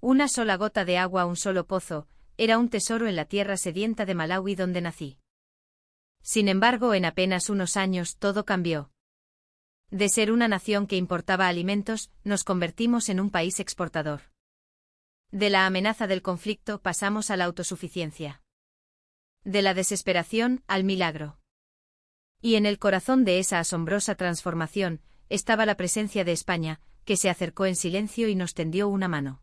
Una sola gota de agua, un solo pozo, era un tesoro en la tierra sedienta de Malawi donde nací. Sin embargo, en apenas unos años todo cambió. De ser una nación que importaba alimentos, nos convertimos en un país exportador. De la amenaza del conflicto pasamos a la autosuficiencia. De la desesperación al milagro. Y en el corazón de esa asombrosa transformación estaba la presencia de España, que se acercó en silencio y nos tendió una mano.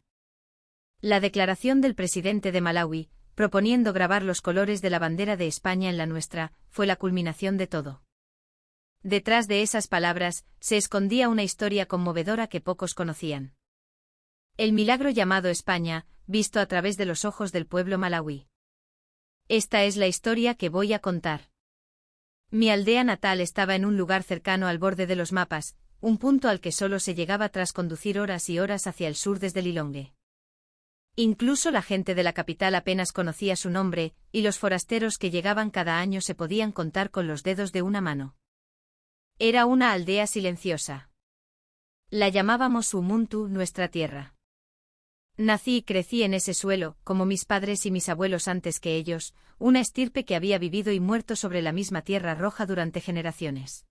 La declaración del presidente de Malawi, proponiendo grabar los colores de la bandera de España en la nuestra, fue la culminación de todo. Detrás de esas palabras se escondía una historia conmovedora que pocos conocían. El milagro llamado España, visto a través de los ojos del pueblo malauí. Esta es la historia que voy a contar. Mi aldea natal estaba en un lugar cercano al borde de los mapas, un punto al que solo se llegaba tras conducir horas y horas hacia el sur desde Lilongwe. Incluso la gente de la capital apenas conocía su nombre, y los forasteros que llegaban cada año se podían contar con los dedos de una mano. Era una aldea silenciosa. La llamábamos Umuntu, nuestra tierra. Nací y crecí en ese suelo, como mis padres y mis abuelos antes que ellos, una estirpe que había vivido y muerto sobre la misma tierra roja durante generaciones.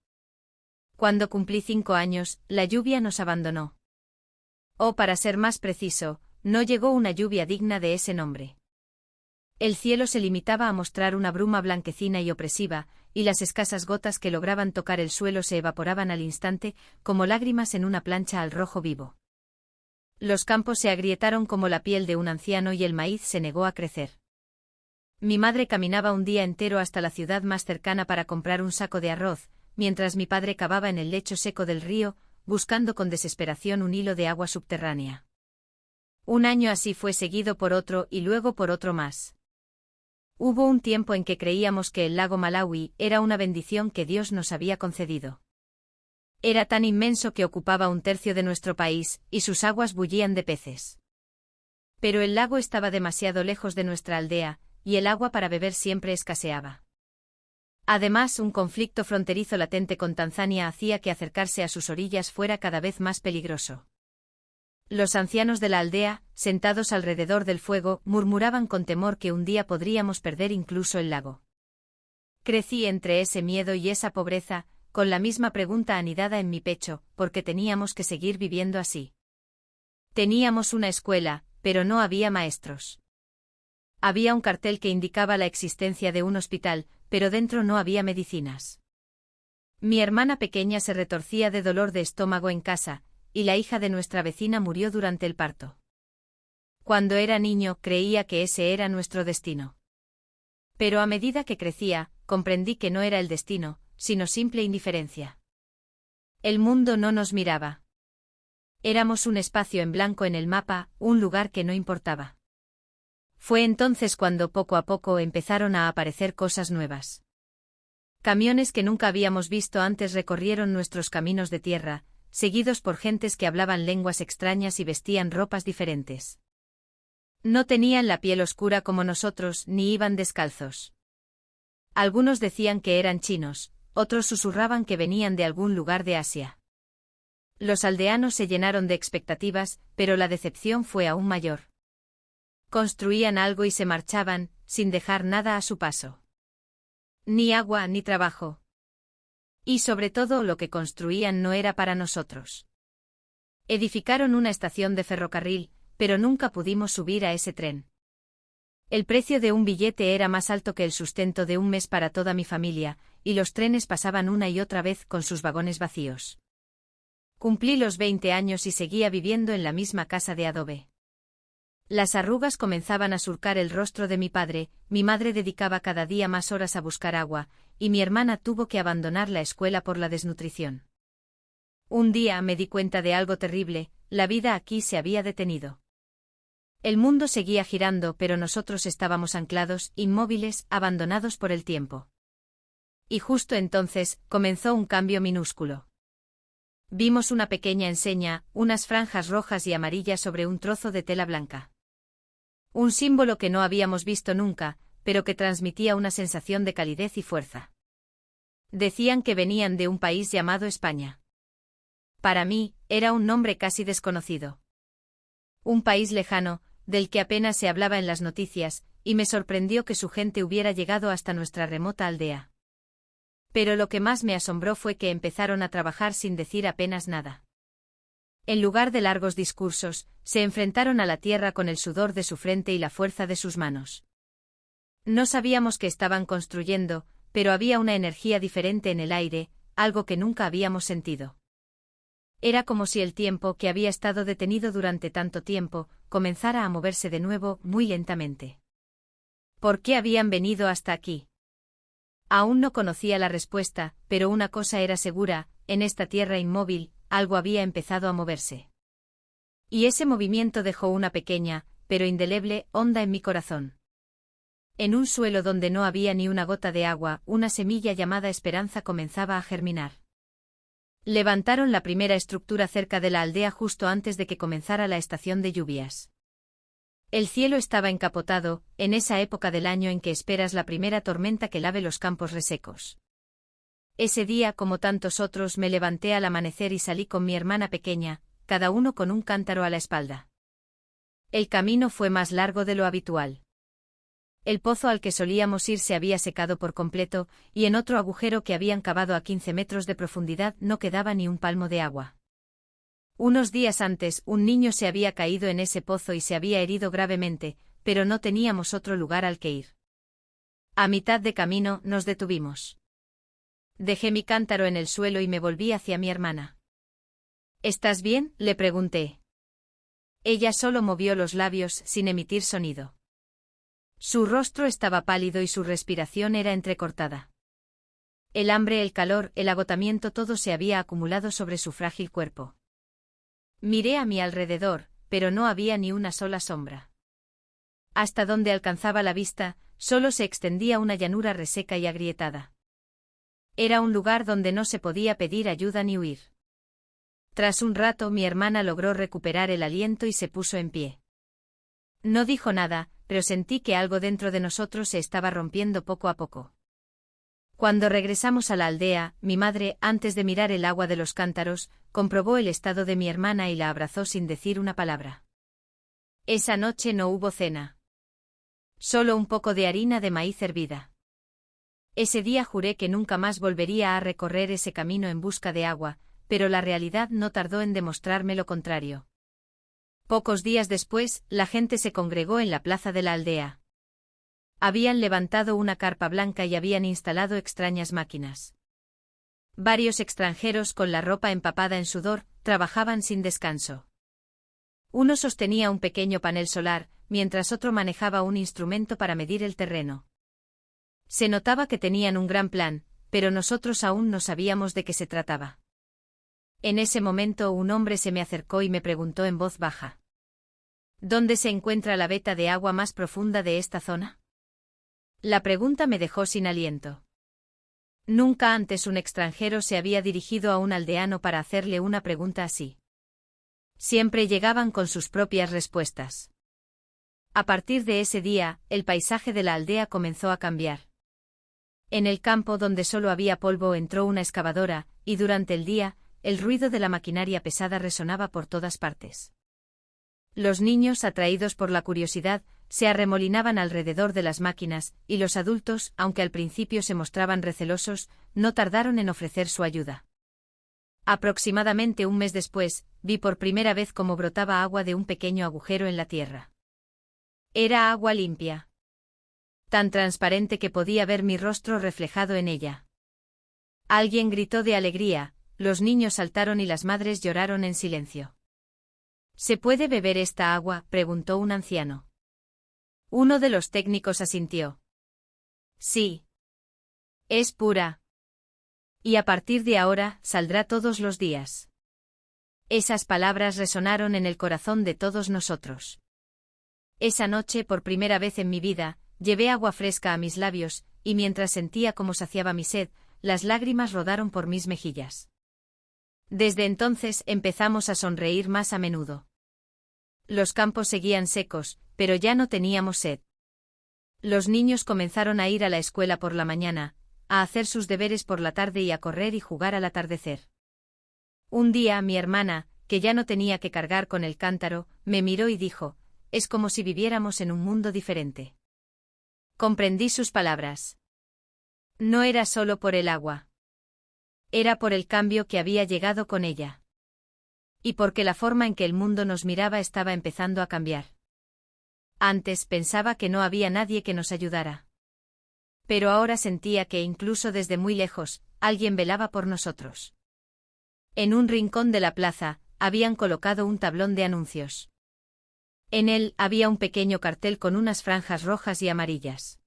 Cuando cumplí 5 años, la lluvia nos abandonó. O para ser más preciso, no llegó una lluvia digna de ese nombre. El cielo se limitaba a mostrar una bruma blanquecina y opresiva, y las escasas gotas que lograban tocar el suelo se evaporaban al instante, como lágrimas en una plancha al rojo vivo. Los campos se agrietaron como la piel de un anciano y el maíz se negó a crecer. Mi madre caminaba un día entero hasta la ciudad más cercana para comprar un saco de arroz, mientras mi padre cavaba en el lecho seco del río, buscando con desesperación un hilo de agua subterránea. Un año así fue seguido por otro y luego por otro más. Hubo un tiempo en que creíamos que el lago Malawi era una bendición que Dios nos había concedido. Era tan inmenso que ocupaba 1/3 de nuestro país, y sus aguas bullían de peces. Pero el lago estaba demasiado lejos de nuestra aldea, y el agua para beber siempre escaseaba. Además, un conflicto fronterizo latente con Tanzania hacía que acercarse a sus orillas fuera cada vez más peligroso. Los ancianos de la aldea, sentados alrededor del fuego, murmuraban con temor que un día podríamos perder incluso el lago. Crecí entre ese miedo y esa pobreza, con la misma pregunta anidada en mi pecho, ¿por qué teníamos que seguir viviendo así? Teníamos una escuela, pero no había maestros. Había un cartel que indicaba la existencia de un hospital, pero dentro no había medicinas. Mi hermana pequeña se retorcía de dolor de estómago en casa, y la hija de nuestra vecina murió durante el parto. Cuando era niño creía que ese era nuestro destino. Pero a medida que crecía, comprendí que no era el destino, sino simple indiferencia. El mundo no nos miraba. Éramos un espacio en blanco en el mapa, un lugar que no importaba. Fue entonces cuando poco a poco empezaron a aparecer cosas nuevas. Camiones que nunca habíamos visto antes recorrieron nuestros caminos de tierra, seguidos por gentes que hablaban lenguas extrañas y vestían ropas diferentes. No tenían la piel oscura como nosotros ni iban descalzos. Algunos decían que eran chinos, otros susurraban que venían de algún lugar de Asia. Los aldeanos se llenaron de expectativas, pero la decepción fue aún mayor. Construían algo y se marchaban, sin dejar nada a su paso. Ni agua ni trabajo. Y sobre todo lo que construían no era para nosotros. Edificaron una estación de ferrocarril, pero nunca pudimos subir a ese tren. El precio de un billete era más alto que el sustento de un mes para toda mi familia, y los trenes pasaban una y otra vez con sus vagones vacíos. Cumplí los 20 años y seguía viviendo en la misma casa de adobe. Las arrugas comenzaban a surcar el rostro de mi padre, mi madre dedicaba cada día más horas a buscar agua, y mi hermana tuvo que abandonar la escuela por la desnutrición. Un día me di cuenta de algo terrible, la vida aquí se había detenido. El mundo seguía girando, pero nosotros estábamos anclados, inmóviles, abandonados por el tiempo. Y justo entonces, comenzó un cambio minúsculo. Vimos una pequeña enseña, unas franjas rojas y amarillas sobre un trozo de tela blanca. Un símbolo que no habíamos visto nunca, pero que transmitía una sensación de calidez y fuerza. Decían que venían de un país llamado España. Para mí, era un nombre casi desconocido. Un país lejano, del que apenas se hablaba en las noticias, y me sorprendió que su gente hubiera llegado hasta nuestra remota aldea. Pero lo que más me asombró fue que empezaron a trabajar sin decir apenas nada. En lugar de largos discursos, se enfrentaron a la tierra con el sudor de su frente y la fuerza de sus manos. No sabíamos qué estaban construyendo, pero había una energía diferente en el aire, algo que nunca habíamos sentido. Era como si el tiempo, que había estado detenido durante tanto tiempo, comenzara a moverse de nuevo, muy lentamente. ¿Por qué habían venido hasta aquí? Aún no conocía la respuesta, pero una cosa era segura, en esta tierra inmóvil, algo había empezado a moverse. Y ese movimiento dejó una pequeña, pero indeleble, onda en mi corazón. En un suelo donde no había ni una gota de agua, una semilla llamada esperanza comenzaba a germinar. Levantaron la primera estructura cerca de la aldea justo antes de que comenzara la estación de lluvias. El cielo estaba encapotado, en esa época del año en que esperas la primera tormenta que lave los campos resecos. Ese día, como tantos otros, me levanté al amanecer y salí con mi hermana pequeña, cada uno con un cántaro a la espalda. El camino fue más largo de lo habitual. El pozo al que solíamos ir se había secado por completo, y en otro agujero que habían cavado a 15 metros de profundidad no quedaba ni un palmo de agua. Unos días antes, un niño se había caído en ese pozo y se había herido gravemente, pero no teníamos otro lugar al que ir. A mitad de camino, nos detuvimos. Dejé mi cántaro en el suelo y me volví hacia mi hermana. ¿Estás bien?, le pregunté. Ella solo movió los labios, sin emitir sonido. Su rostro estaba pálido y su respiración era entrecortada. El hambre, el calor, el agotamiento, todo se había acumulado sobre su frágil cuerpo. Miré a mi alrededor, pero no había ni una sola sombra. Hasta donde alcanzaba la vista, solo se extendía una llanura reseca y agrietada. Era un lugar donde no se podía pedir ayuda ni huir. Tras un rato, mi hermana logró recuperar el aliento y se puso en pie. No dijo nada, pero sentí que algo dentro de nosotros se estaba rompiendo poco a poco. Cuando regresamos a la aldea, mi madre, antes de mirar el agua de los cántaros, comprobó el estado de mi hermana y la abrazó sin decir una palabra. Esa noche no hubo cena. Solo un poco de harina de maíz hervida. Ese día juré que nunca más volvería a recorrer ese camino en busca de agua, pero la realidad no tardó en demostrarme lo contrario. Pocos días después, la gente se congregó en la plaza de la aldea. Habían levantado una carpa blanca y habían instalado extrañas máquinas. Varios extranjeros con la ropa empapada en sudor, trabajaban sin descanso. Uno sostenía un pequeño panel solar, mientras otro manejaba un instrumento para medir el terreno. Se notaba que tenían un gran plan, pero nosotros aún no sabíamos de qué se trataba. En ese momento un hombre se me acercó y me preguntó en voz baja: ¿Dónde se encuentra la veta de agua más profunda de esta zona? La pregunta me dejó sin aliento. Nunca antes un extranjero se había dirigido a un aldeano para hacerle una pregunta así. Siempre llegaban con sus propias respuestas. A partir de ese día, el paisaje de la aldea comenzó a cambiar. En el campo donde solo había polvo entró una excavadora, y durante el día, el ruido de la maquinaria pesada resonaba por todas partes. Los niños, atraídos por la curiosidad, se arremolinaban alrededor de las máquinas, y los adultos, aunque al principio se mostraban recelosos, no tardaron en ofrecer su ayuda. Aproximadamente un mes después, vi por primera vez cómo brotaba agua de un pequeño agujero en la tierra. Era agua limpia. Tan transparente que podía ver mi rostro reflejado en ella. Alguien gritó de alegría, los niños saltaron y las madres lloraron en silencio. ¿Se puede beber esta agua?, preguntó un anciano. Uno de los técnicos asintió. Sí. Es pura. Y a partir de ahora, saldrá todos los días. Esas palabras resonaron en el corazón de todos nosotros. Esa noche, por primera vez en mi vida, llevé agua fresca a mis labios, y mientras sentía cómo saciaba mi sed, las lágrimas rodaron por mis mejillas. Desde entonces empezamos a sonreír más a menudo. Los campos seguían secos, pero ya no teníamos sed. Los niños comenzaron a ir a la escuela por la mañana, a hacer sus deberes por la tarde y a correr y jugar al atardecer. Un día mi hermana, que ya no tenía que cargar con el cántaro, me miró y dijo, es como si viviéramos en un mundo diferente. Comprendí sus palabras. No era solo por el agua. Era por el cambio que había llegado con ella. Y porque la forma en que el mundo nos miraba estaba empezando a cambiar. Antes pensaba que no había nadie que nos ayudara. Pero ahora sentía que incluso desde muy lejos, alguien velaba por nosotros. En un rincón de la plaza, habían colocado un tablón de anuncios. En él había un pequeño cartel con unas franjas rojas y amarillas.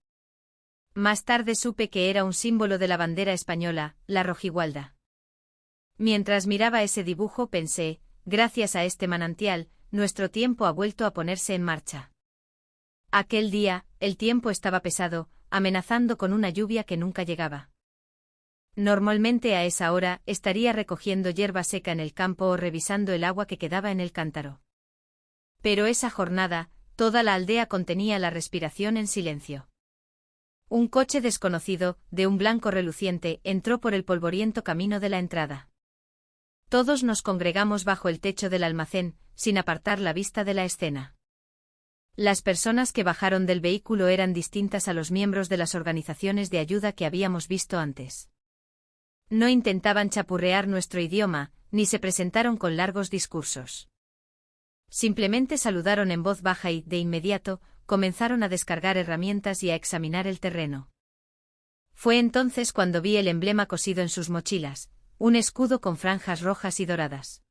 Más tarde supe que era un símbolo de la bandera española, la rojigualda. Mientras miraba ese dibujo pensé, gracias a este manantial, nuestro tiempo ha vuelto a ponerse en marcha. Aquel día, el tiempo estaba pesado, amenazando con una lluvia que nunca llegaba. Normalmente a esa hora estaría recogiendo hierba seca en el campo o revisando el agua que quedaba en el cántaro. Pero esa jornada, toda la aldea contenía la respiración en silencio. Un coche desconocido, de un blanco reluciente, entró por el polvoriento camino de la entrada. Todos nos congregamos bajo el techo del almacén, sin apartar la vista de la escena. Las personas que bajaron del vehículo eran distintas a los miembros de las organizaciones de ayuda que habíamos visto antes. No intentaban chapurrear nuestro idioma, ni se presentaron con largos discursos. Simplemente saludaron en voz baja y, de inmediato, comenzaron a descargar herramientas y a examinar el terreno. Fue entonces cuando vi el emblema cosido en sus mochilas, un escudo con franjas rojas y doradas.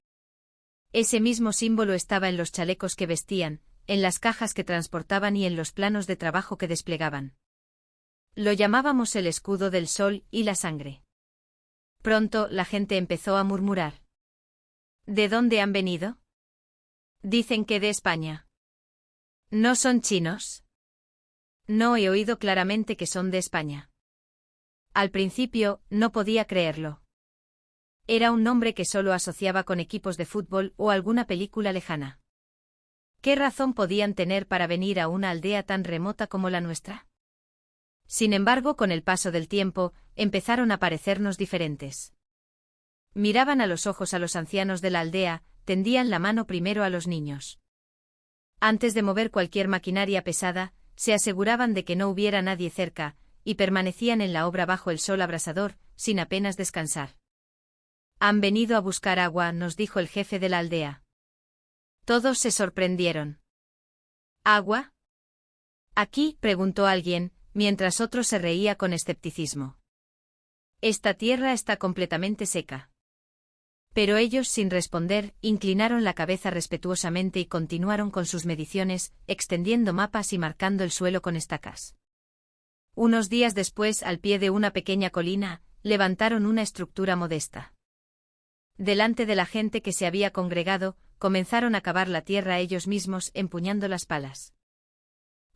Ese mismo símbolo estaba en los chalecos que vestían, en las cajas que transportaban y en los planos de trabajo que desplegaban. Lo llamábamos el escudo del sol y la sangre. Pronto la gente empezó a murmurar. ¿De dónde han venido? Dicen que de España. ¿No son chinos? No he oído claramente que son de España. Al principio, no podía creerlo. Era un nombre que solo asociaba con equipos de fútbol o alguna película lejana. ¿Qué razón podían tener para venir a una aldea tan remota como la nuestra? Sin embargo, con el paso del tiempo, empezaron a parecernos diferentes. Miraban a los ojos a los ancianos de la aldea, tendían la mano primero a los niños. Antes de mover cualquier maquinaria pesada, se aseguraban de que no hubiera nadie cerca, y permanecían en la obra bajo el sol abrasador, sin apenas descansar. Han venido a buscar agua, nos dijo el jefe de la aldea. Todos se sorprendieron. ¿Agua? ¿Aquí?, preguntó alguien, mientras otro se reía con escepticismo. Esta tierra está completamente seca. Pero ellos, sin responder, inclinaron la cabeza respetuosamente y continuaron con sus mediciones, extendiendo mapas y marcando el suelo con estacas. Unos días después, al pie de una pequeña colina, levantaron una estructura modesta. Delante de la gente que se había congregado, comenzaron a cavar la tierra ellos mismos, empuñando las palas.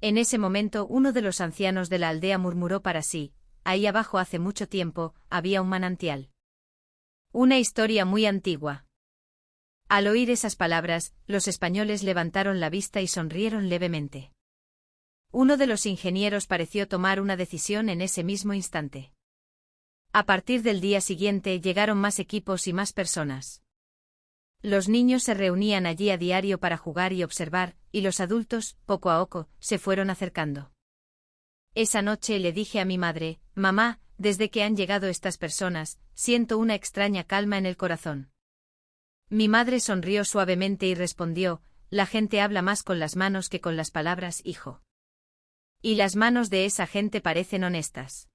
En ese momento, uno de los ancianos de la aldea murmuró para sí: ahí abajo hace mucho tiempo, había un manantial. Una historia muy antigua. Al oír esas palabras, los españoles levantaron la vista y sonrieron levemente. Uno de los ingenieros pareció tomar una decisión en ese mismo instante. A partir del día siguiente llegaron más equipos y más personas. Los niños se reunían allí a diario para jugar y observar, y los adultos, poco a poco, se fueron acercando. Esa noche le dije a mi madre: mamá, desde que han llegado estas personas, siento una extraña calma en el corazón. Mi madre sonrió suavemente y respondió: la gente habla más con las manos que con las palabras, hijo. Y las manos de esa gente parecen honestas.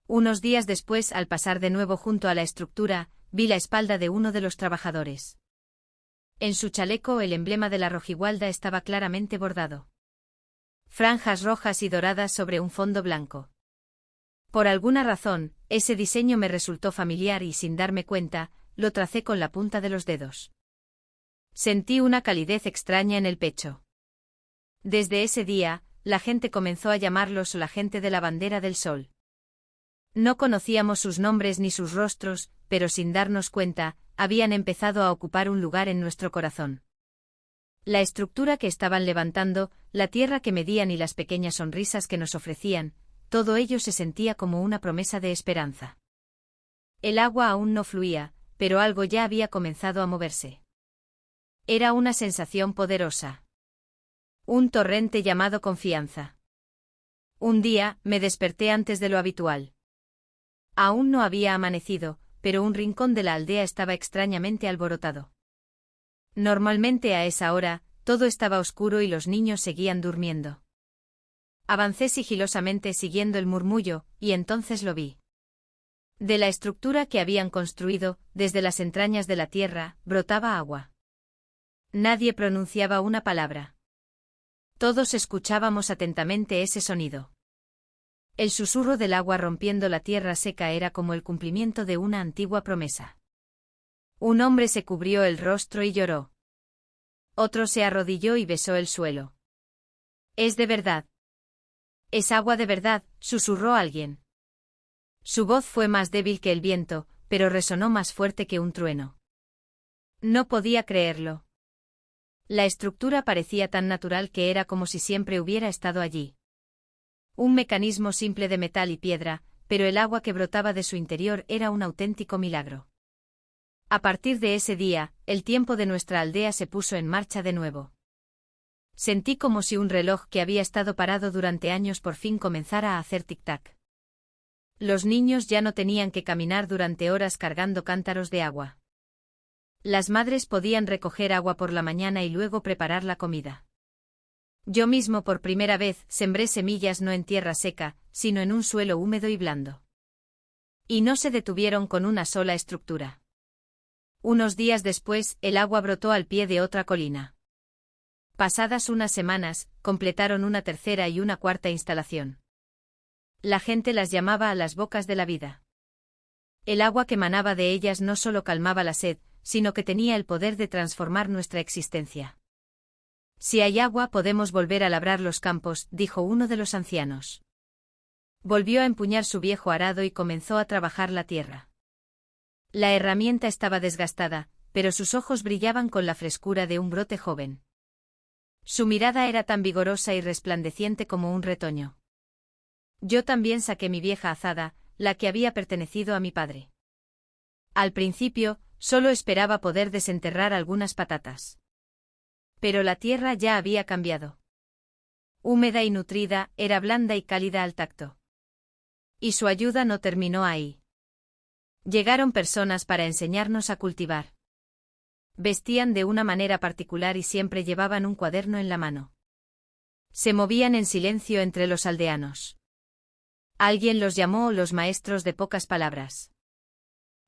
Unos días después, al pasar de nuevo junto a la estructura, vi la espalda de uno de los trabajadores. En su chaleco el emblema de la rojigualda estaba claramente bordado. Franjas rojas y doradas sobre un fondo blanco. Por alguna razón, ese diseño me resultó familiar y, sin darme cuenta, lo tracé con la punta de los dedos. Sentí una calidez extraña en el pecho. Desde ese día, la gente comenzó a llamarlos la gente de la bandera del sol. No conocíamos sus nombres ni sus rostros, pero sin darnos cuenta, habían empezado a ocupar un lugar en nuestro corazón. La estructura que estaban levantando, la tierra que medían y las pequeñas sonrisas que nos ofrecían, todo ello se sentía como una promesa de esperanza. El agua aún no fluía, pero algo ya había comenzado a moverse. Era una sensación poderosa. Un torrente llamado confianza. Un día, me desperté antes de lo habitual. Aún no había amanecido, pero un rincón de la aldea estaba extrañamente alborotado. Normalmente a esa hora, todo estaba oscuro y los niños seguían durmiendo. Avancé sigilosamente siguiendo el murmullo, y entonces lo vi. De la estructura que habían construido, desde las entrañas de la tierra, brotaba agua. Nadie pronunciaba una palabra. Todos escuchábamos atentamente ese sonido. El susurro del agua rompiendo la tierra seca era como el cumplimiento de una antigua promesa. Un hombre se cubrió el rostro y lloró. Otro se arrodilló y besó el suelo. «Es de verdad. Es agua de verdad», susurró alguien. Su voz fue más débil que el viento, pero resonó más fuerte que un trueno. No podía creerlo. La estructura parecía tan natural que era como si siempre hubiera estado allí. Un mecanismo simple de metal y piedra, pero el agua que brotaba de su interior era un auténtico milagro. A partir de ese día, el tiempo de nuestra aldea se puso en marcha de nuevo. Sentí como si un reloj que había estado parado durante años por fin comenzara a hacer tic-tac. Los niños ya no tenían que caminar durante horas cargando cántaros de agua. Las madres podían recoger agua por la mañana y luego preparar la comida. Yo mismo por primera vez sembré semillas no en tierra seca, sino en un suelo húmedo y blando. Y no se detuvieron con una sola estructura. Unos días después, el agua brotó al pie de otra colina. Pasadas unas semanas, completaron una tercera y una cuarta instalación. La gente las llamaba a las bocas de la vida. El agua que manaba de ellas no solo calmaba la sed, sino que tenía el poder de transformar nuestra existencia. Si hay agua podemos volver a labrar los campos, dijo uno de los ancianos. Volvió a empuñar su viejo arado y comenzó a trabajar la tierra. La herramienta estaba desgastada, pero sus ojos brillaban con la frescura de un brote joven. Su mirada era tan vigorosa y resplandeciente como un retoño. Yo también saqué mi vieja azada, la que había pertenecido a mi padre. Al principio, solo esperaba poder desenterrar algunas patatas. Pero la tierra ya había cambiado. Húmeda y nutrida, era blanda y cálida al tacto. Y su ayuda no terminó ahí. Llegaron personas para enseñarnos a cultivar. Vestían de una manera particular y siempre llevaban un cuaderno en la mano. Se movían en silencio entre los aldeanos. Alguien los llamó los maestros de pocas palabras.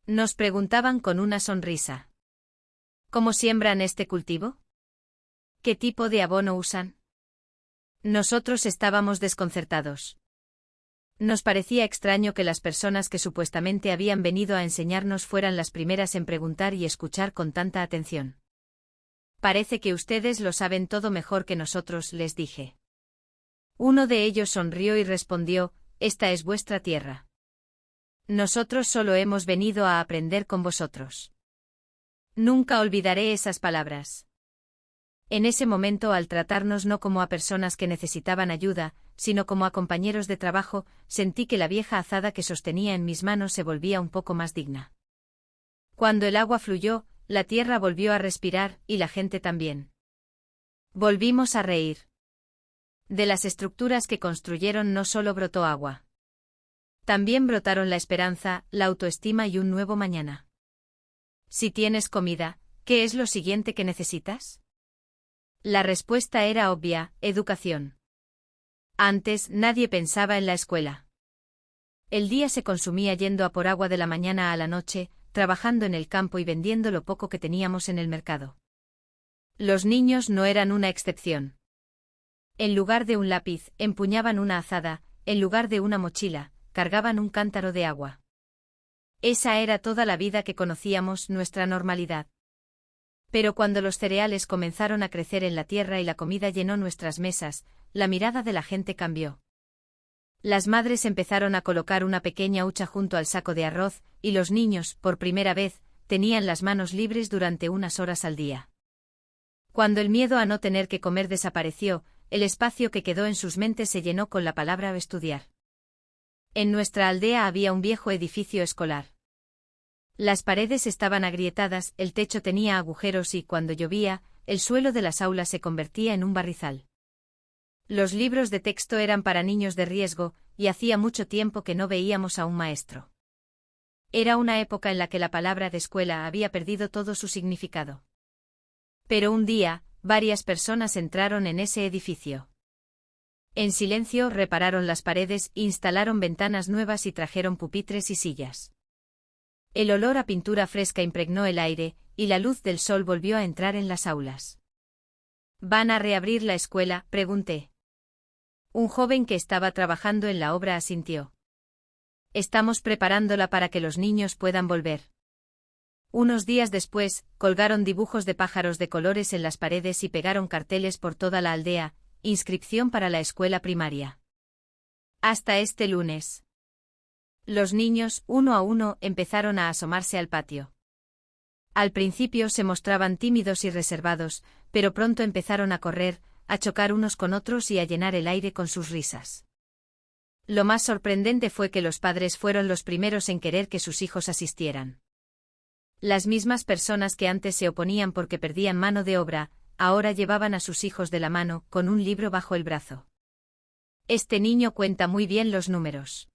Nos preguntaban con una sonrisa. ¿Cómo siembran este cultivo? ¿Qué tipo de abono usan? Nosotros estábamos desconcertados. Nos parecía extraño que las personas que supuestamente habían venido a enseñarnos fueran las primeras en preguntar y escuchar con tanta atención. Parece que ustedes lo saben todo mejor que nosotros, les dije. Uno de ellos sonrió y respondió, esta es vuestra tierra. Nosotros solo hemos venido a aprender con vosotros. Nunca olvidaré esas palabras. En ese momento, al tratarnos no como a personas que necesitaban ayuda, sino como a compañeros de trabajo, sentí que la vieja azada que sostenía en mis manos se volvía un poco más digna. Cuando el agua fluyó, la tierra volvió a respirar, y la gente también. Volvimos a reír. De las estructuras que construyeron no solo brotó agua. También brotaron la esperanza, la autoestima y un nuevo mañana. Si tienes comida, ¿qué es lo siguiente que necesitas? La respuesta era obvia, educación. Antes, nadie pensaba en la escuela. El día se consumía yendo a por agua de la mañana a la noche, trabajando en el campo y vendiendo lo poco que teníamos en el mercado. Los niños no eran una excepción. En lugar de un lápiz, empuñaban una azada, en lugar de una mochila, cargaban un cántaro de agua. Esa era toda la vida que conocíamos, nuestra normalidad. Pero cuando los cereales comenzaron a crecer en la tierra y la comida llenó nuestras mesas, la mirada de la gente cambió. Las madres empezaron a colocar una pequeña hucha junto al saco de arroz, y los niños, por primera vez, tenían las manos libres durante unas horas al día. Cuando el miedo a no tener que comer desapareció, el espacio que quedó en sus mentes se llenó con la palabra estudiar. En nuestra aldea había un viejo edificio escolar. Las paredes estaban agrietadas, el techo tenía agujeros y, cuando llovía, el suelo de las aulas se convertía en un barrizal. Los libros de texto eran para niños de riesgo, y hacía mucho tiempo que no veíamos a un maestro. Era una época en la que la palabra de escuela había perdido todo su significado. Pero un día, varias personas entraron en ese edificio. En silencio repararon las paredes, instalaron ventanas nuevas y trajeron pupitres y sillas. El olor a pintura fresca impregnó el aire, y la luz del sol volvió a entrar en las aulas. ¿Van a reabrir la escuela?, pregunté. Un joven que estaba trabajando en la obra asintió. Estamos preparándola para que los niños puedan volver. Unos días después, colgaron dibujos de pájaros de colores en las paredes y pegaron carteles por toda la aldea, inscripción para la escuela primaria. Hasta este lunes. Los niños, uno a uno, empezaron a asomarse al patio. Al principio se mostraban tímidos y reservados, pero pronto empezaron a correr, a chocar unos con otros y a llenar el aire con sus risas. Lo más sorprendente fue que los padres fueron los primeros en querer que sus hijos asistieran. Las mismas personas que antes se oponían porque perdían mano de obra, ahora llevaban a sus hijos de la mano, con un libro bajo el brazo. Este niño cuenta muy bien los números.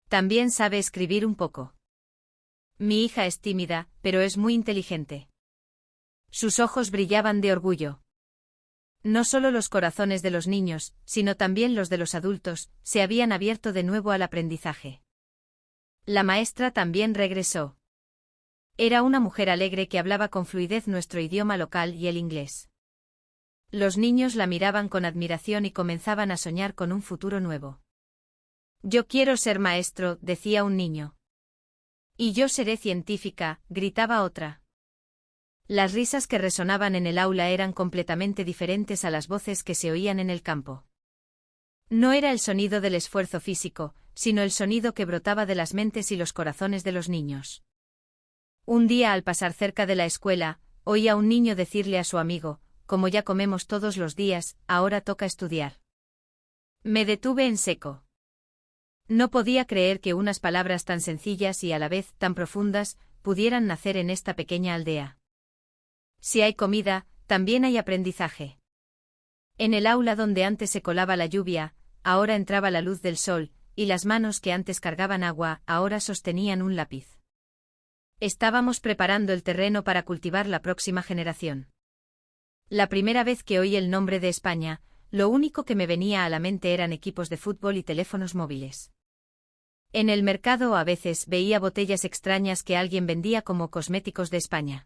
También sabe escribir un poco. Mi hija es tímida, pero es muy inteligente. Sus ojos brillaban de orgullo. No solo los corazones de los niños, sino también los de los adultos, se habían abierto de nuevo al aprendizaje. La maestra también regresó. Era una mujer alegre que hablaba con fluidez nuestro idioma local y el inglés. Los niños la miraban con admiración y comenzaban a soñar con un futuro nuevo. Yo quiero ser maestro, decía un niño. Y yo seré científica, gritaba otra. Las risas que resonaban en el aula eran completamente diferentes a las voces que se oían en el campo. No era el sonido del esfuerzo físico, sino el sonido que brotaba de las mentes y los corazones de los niños. Un día al pasar cerca de la escuela, oí a un niño decirle a su amigo, como ya comemos todos los días, ahora toca estudiar. Me detuve en seco. No podía creer que unas palabras tan sencillas y a la vez tan profundas pudieran nacer en esta pequeña aldea. Si hay comida, también hay aprendizaje. En el aula donde antes se colaba la lluvia, ahora entraba la luz del sol, y las manos que antes cargaban agua, ahora sostenían un lápiz. Estábamos preparando el terreno para cultivar la próxima generación. La primera vez que oí el nombre de España, lo único que me venía a la mente eran equipos de fútbol y teléfonos móviles. En el mercado a veces veía botellas extrañas que alguien vendía como cosméticos de España.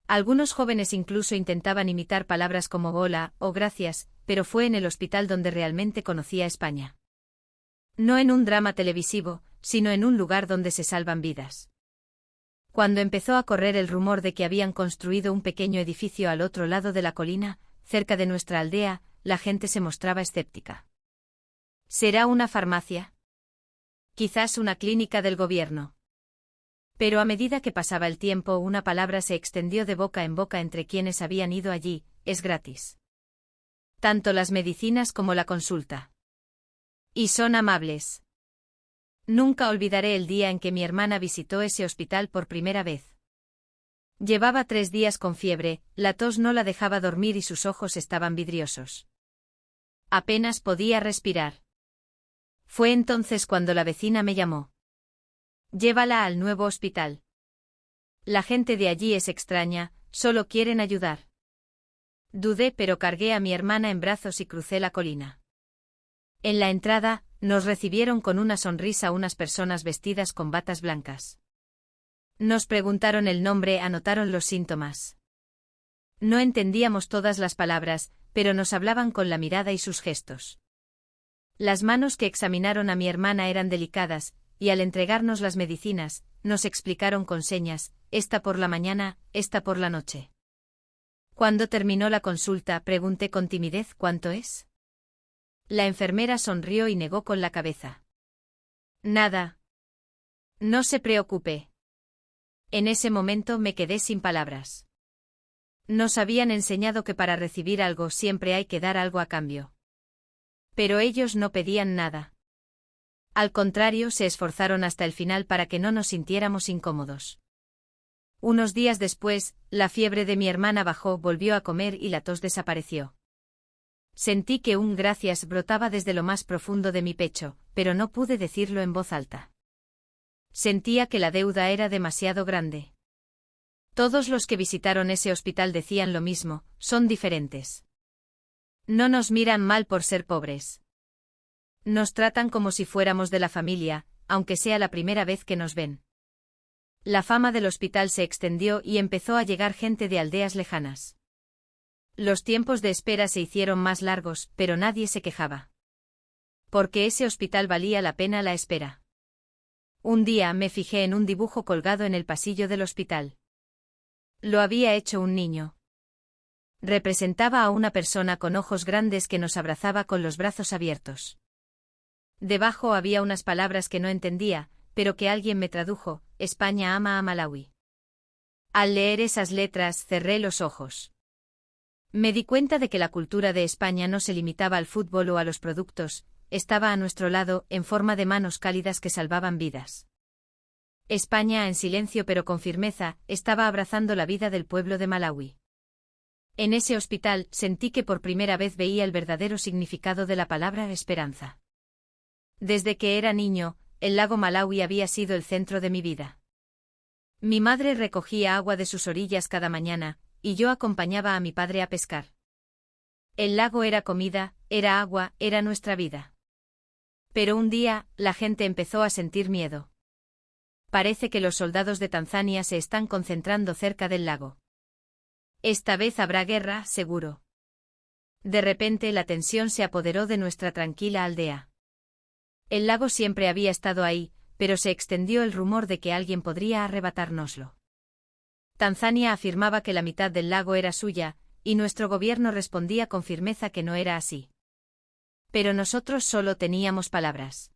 Algunos jóvenes incluso intentaban imitar palabras como hola o gracias, pero fue en el hospital donde realmente conocí a España. No en un drama televisivo, sino en un lugar donde se salvan vidas. Cuando empezó a correr el rumor de que habían construido un pequeño edificio al otro lado de la colina, cerca de nuestra aldea, la gente se mostraba escéptica. ¿Será una farmacia? Quizás una clínica del gobierno. Pero a medida que pasaba el tiempo, una palabra se extendió de boca en boca entre quienes habían ido allí: es gratis. Tanto las medicinas como la consulta. Y son amables. Nunca olvidaré el día en que mi hermana visitó ese hospital por primera vez. Llevaba 3 días con fiebre, la tos no la dejaba dormir y sus ojos estaban vidriosos. Apenas podía respirar. Fue entonces cuando la vecina me llamó. Llévala al nuevo hospital. La gente de allí es extraña, solo quieren ayudar. Dudé, pero cargué a mi hermana en brazos y crucé la colina. En la entrada, nos recibieron con una sonrisa unas personas vestidas con batas blancas. Nos preguntaron el nombre, anotaron los síntomas. No entendíamos todas las palabras, pero nos hablaban con la mirada y sus gestos. Las manos que examinaron a mi hermana eran delicadas, y al entregarnos las medicinas, nos explicaron con señas: esta por la mañana, esta por la noche. Cuando terminó la consulta, pregunté con timidez: ¿cuánto es? La enfermera sonrió y negó con la cabeza. Nada. No se preocupe. En ese momento me quedé sin palabras. Nos habían enseñado que para recibir algo siempre hay que dar algo a cambio. Pero ellos no pedían nada. Al contrario, se esforzaron hasta el final para que no nos sintiéramos incómodos. Unos días después, la fiebre de mi hermana bajó, volvió a comer y la tos desapareció. Sentí que un gracias brotaba desde lo más profundo de mi pecho, pero no pude decirlo en voz alta. Sentía que la deuda era demasiado grande. Todos los que visitaron ese hospital decían lo mismo, son diferentes. No nos miran mal por ser pobres. Nos tratan como si fuéramos de la familia, aunque sea la primera vez que nos ven. La fama del hospital se extendió y empezó a llegar gente de aldeas lejanas. Los tiempos de espera se hicieron más largos, pero nadie se quejaba. Porque ese hospital valía la pena la espera. Un día me fijé en un dibujo colgado en el pasillo del hospital. Lo había hecho un niño. Representaba a una persona con ojos grandes que nos abrazaba con los brazos abiertos. Debajo había unas palabras que no entendía, pero que alguien me tradujo: España ama a Malaui. Al leer esas letras cerré los ojos. Me di cuenta de que la cultura de España no se limitaba al fútbol o a los productos, estaba a nuestro lado, en forma de manos cálidas que salvaban vidas. España, en silencio pero con firmeza, estaba abrazando la vida del pueblo de Malaui. En ese hospital sentí que por primera vez veía el verdadero significado de la palabra esperanza. Desde que era niño, el lago Malaui había sido el centro de mi vida. Mi madre recogía agua de sus orillas cada mañana, y yo acompañaba a mi padre a pescar. El lago era comida, era agua, era nuestra vida. Pero un día, la gente empezó a sentir miedo. Parece que los soldados de Tanzania se están concentrando cerca del lago. Esta vez habrá guerra, seguro. De repente la tensión se apoderó de nuestra tranquila aldea. El lago siempre había estado ahí, pero se extendió el rumor de que alguien podría arrebatárnoslo. Tanzania afirmaba que la mitad del lago era suya, y nuestro gobierno respondía con firmeza que no era así. Pero nosotros solo teníamos palabras.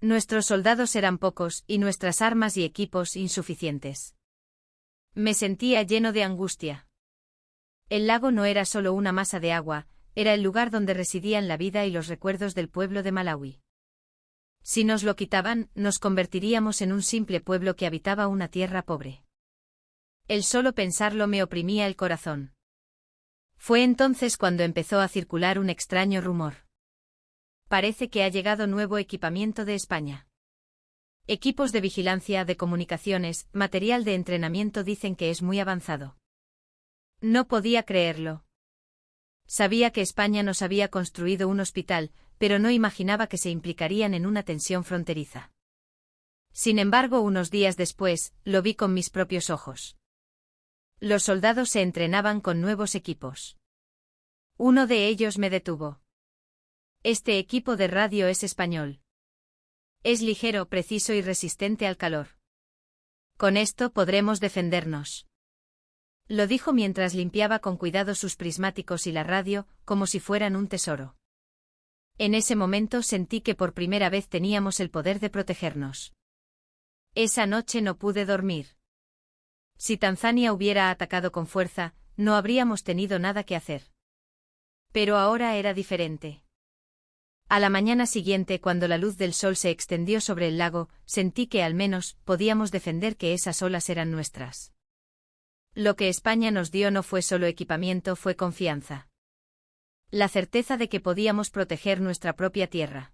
Nuestros soldados eran pocos y nuestras armas y equipos insuficientes. Me sentía lleno de angustia. El lago no era solo una masa de agua, era el lugar donde residían la vida y los recuerdos del pueblo de Malaui. Si nos lo quitaban, nos convertiríamos en un simple pueblo que habitaba una tierra pobre. El solo pensarlo me oprimía el corazón. Fue entonces cuando empezó a circular un extraño rumor. Parece que ha llegado nuevo equipamiento de España. Equipos de vigilancia, de comunicaciones, material de entrenamiento, dicen que es muy avanzado. No podía creerlo. Sabía que España nos había construido un hospital, pero no imaginaba que se implicarían en una tensión fronteriza. Sin embargo, unos días después, lo vi con mis propios ojos. Los soldados se entrenaban con nuevos equipos. Uno de ellos me detuvo. Este equipo de radio es español. Es ligero, preciso y resistente al calor. Con esto podremos defendernos. Lo dijo mientras limpiaba con cuidado sus prismáticos y la radio, como si fueran un tesoro. En ese momento sentí que por primera vez teníamos el poder de protegernos. Esa noche no pude dormir. Si Tanzania hubiera atacado con fuerza, no habríamos tenido nada que hacer. Pero ahora era diferente. A la mañana siguiente, cuando la luz del sol se extendió sobre el lago, sentí que al menos podíamos defender que esas olas eran nuestras. Lo que España nos dio no fue solo equipamiento, fue confianza. La certeza de que podíamos proteger nuestra propia tierra.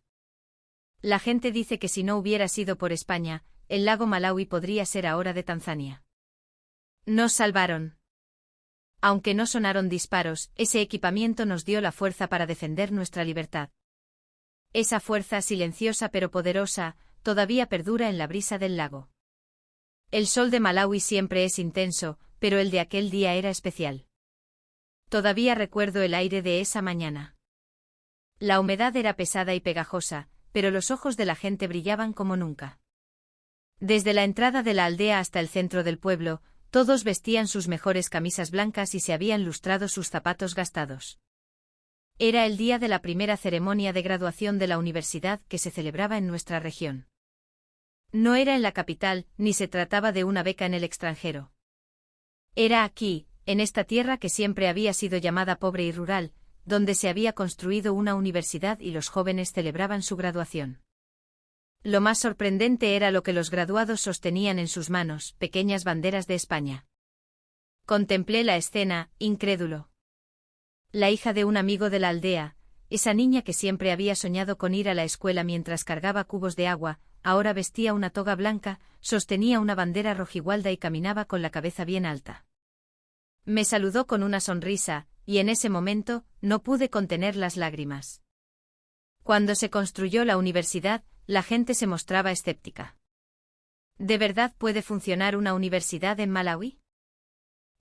La gente dice que si no hubiera sido por España, el lago Malaui podría ser ahora de Tanzania. Nos salvaron. Aunque no sonaron disparos, ese equipamiento nos dio la fuerza para defender nuestra libertad. Esa fuerza silenciosa pero poderosa, todavía perdura en la brisa del lago. El sol de Malaui siempre es intenso, pero el de aquel día era especial. Todavía recuerdo el aire de esa mañana. La humedad era pesada y pegajosa, pero los ojos de la gente brillaban como nunca. Desde la entrada de la aldea hasta el centro del pueblo, todos vestían sus mejores camisas blancas y se habían lustrado sus zapatos gastados. Era el día de la primera ceremonia de graduación de la universidad que se celebraba en nuestra región. No era en la capital, ni se trataba de una beca en el extranjero. Era aquí, en esta tierra que siempre había sido llamada pobre y rural, donde se había construido una universidad y los jóvenes celebraban su graduación. Lo más sorprendente era lo que los graduados sostenían en sus manos, pequeñas banderas de España. Contemplé la escena, incrédulo. La hija de un amigo de la aldea, esa niña que siempre había soñado con ir a la escuela mientras cargaba cubos de agua, ahora vestía una toga blanca, sostenía una bandera rojigualda y caminaba con la cabeza bien alta. Me saludó con una sonrisa, y en ese momento, no pude contener las lágrimas. Cuando se construyó la universidad, la gente se mostraba escéptica. ¿De verdad puede funcionar una universidad en Malaui?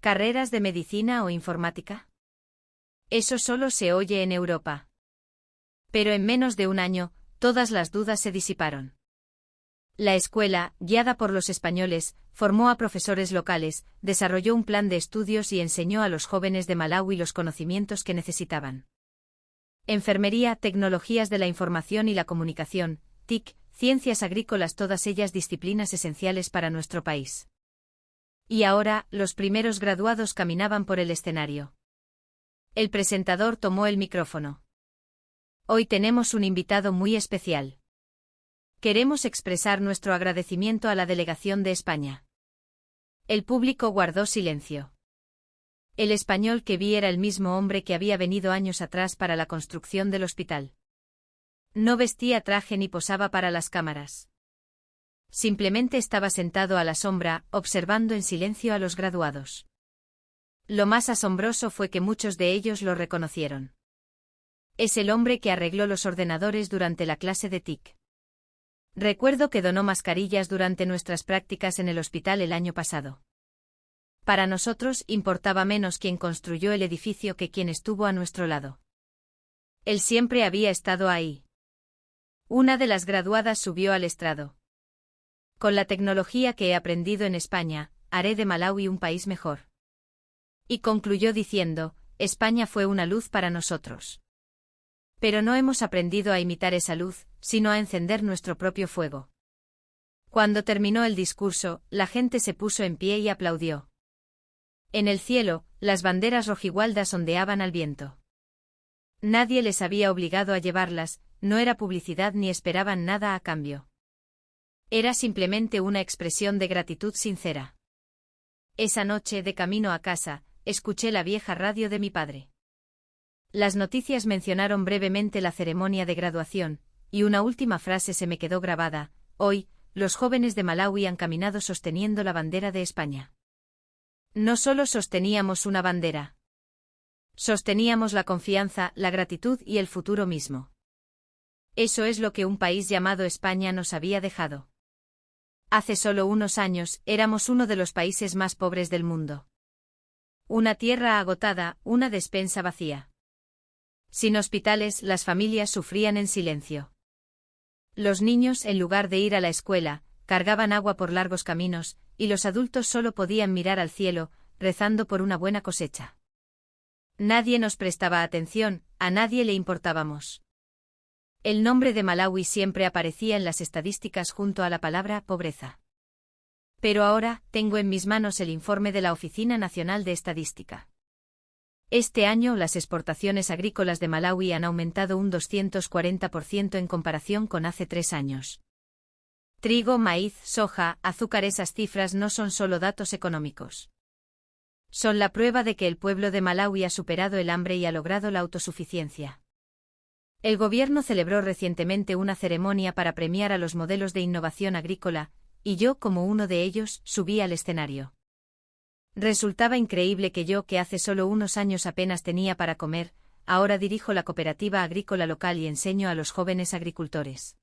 ¿Carreras de medicina o informática? Eso solo se oye en Europa. Pero en menos de un año, todas las dudas se disiparon. La escuela, guiada por los españoles, formó a profesores locales, desarrolló un plan de estudios y enseñó a los jóvenes de Malaui los conocimientos que necesitaban. Enfermería, tecnologías de la información y la comunicación, TIC, ciencias agrícolas, todas ellas disciplinas esenciales para nuestro país. Y ahora, los primeros graduados caminaban por el escenario. El presentador tomó el micrófono. Hoy tenemos un invitado muy especial. Queremos expresar nuestro agradecimiento a la delegación de España. El público guardó silencio. El español que vi era el mismo hombre que había venido años atrás para la construcción del hospital. No vestía traje ni posaba para las cámaras. Simplemente estaba sentado a la sombra, observando en silencio a los graduados. Lo más asombroso fue que muchos de ellos lo reconocieron. Es el hombre que arregló los ordenadores durante la clase de TIC. Recuerdo que donó mascarillas durante nuestras prácticas en el hospital el año pasado. Para nosotros importaba menos quien construyó el edificio que quien estuvo a nuestro lado. Él siempre había estado ahí. Una de las graduadas subió al estrado. Con la tecnología que he aprendido en España, haré de Malaui un país mejor. Y concluyó diciendo, España fue una luz para nosotros. Pero no hemos aprendido a imitar esa luz, sino a encender nuestro propio fuego. Cuando terminó el discurso, la gente se puso en pie y aplaudió. En el cielo, las banderas rojigualdas ondeaban al viento. Nadie les había obligado a llevarlas, no era publicidad ni esperaban nada a cambio. Era simplemente una expresión de gratitud sincera. Esa noche, de camino a casa, escuché la vieja radio de mi padre. Las noticias mencionaron brevemente la ceremonia de graduación, y una última frase se me quedó grabada: hoy, los jóvenes de Malaui han caminado sosteniendo la bandera de España. No solo sosteníamos una bandera. Sosteníamos la confianza, la gratitud y el futuro mismo. Eso es lo que un país llamado España nos había dejado. Hace solo unos años, éramos uno de los países más pobres del mundo. Una tierra agotada, una despensa vacía. Sin hospitales, las familias sufrían en silencio. Los niños, en lugar de ir a la escuela, cargaban agua por largos caminos, y los adultos solo podían mirar al cielo, rezando por una buena cosecha. Nadie nos prestaba atención, a nadie le importábamos. El nombre de Malaui siempre aparecía en las estadísticas junto a la palabra pobreza. Pero ahora, tengo en mis manos el informe de la Oficina Nacional de Estadística. Este año las exportaciones agrícolas de Malaui han aumentado un 240% en comparación con hace 3 años. Trigo, maíz, soja, azúcar. Esas cifras no son solo datos económicos. Son la prueba de que el pueblo de Malaui ha superado el hambre y ha logrado la autosuficiencia. El gobierno celebró recientemente una ceremonia para premiar a los modelos de innovación agrícola, y yo, como uno de ellos, subí al escenario. Resultaba increíble que yo, que hace solo unos años apenas tenía para comer, ahora dirijo la cooperativa agrícola local y enseño a los jóvenes agricultores.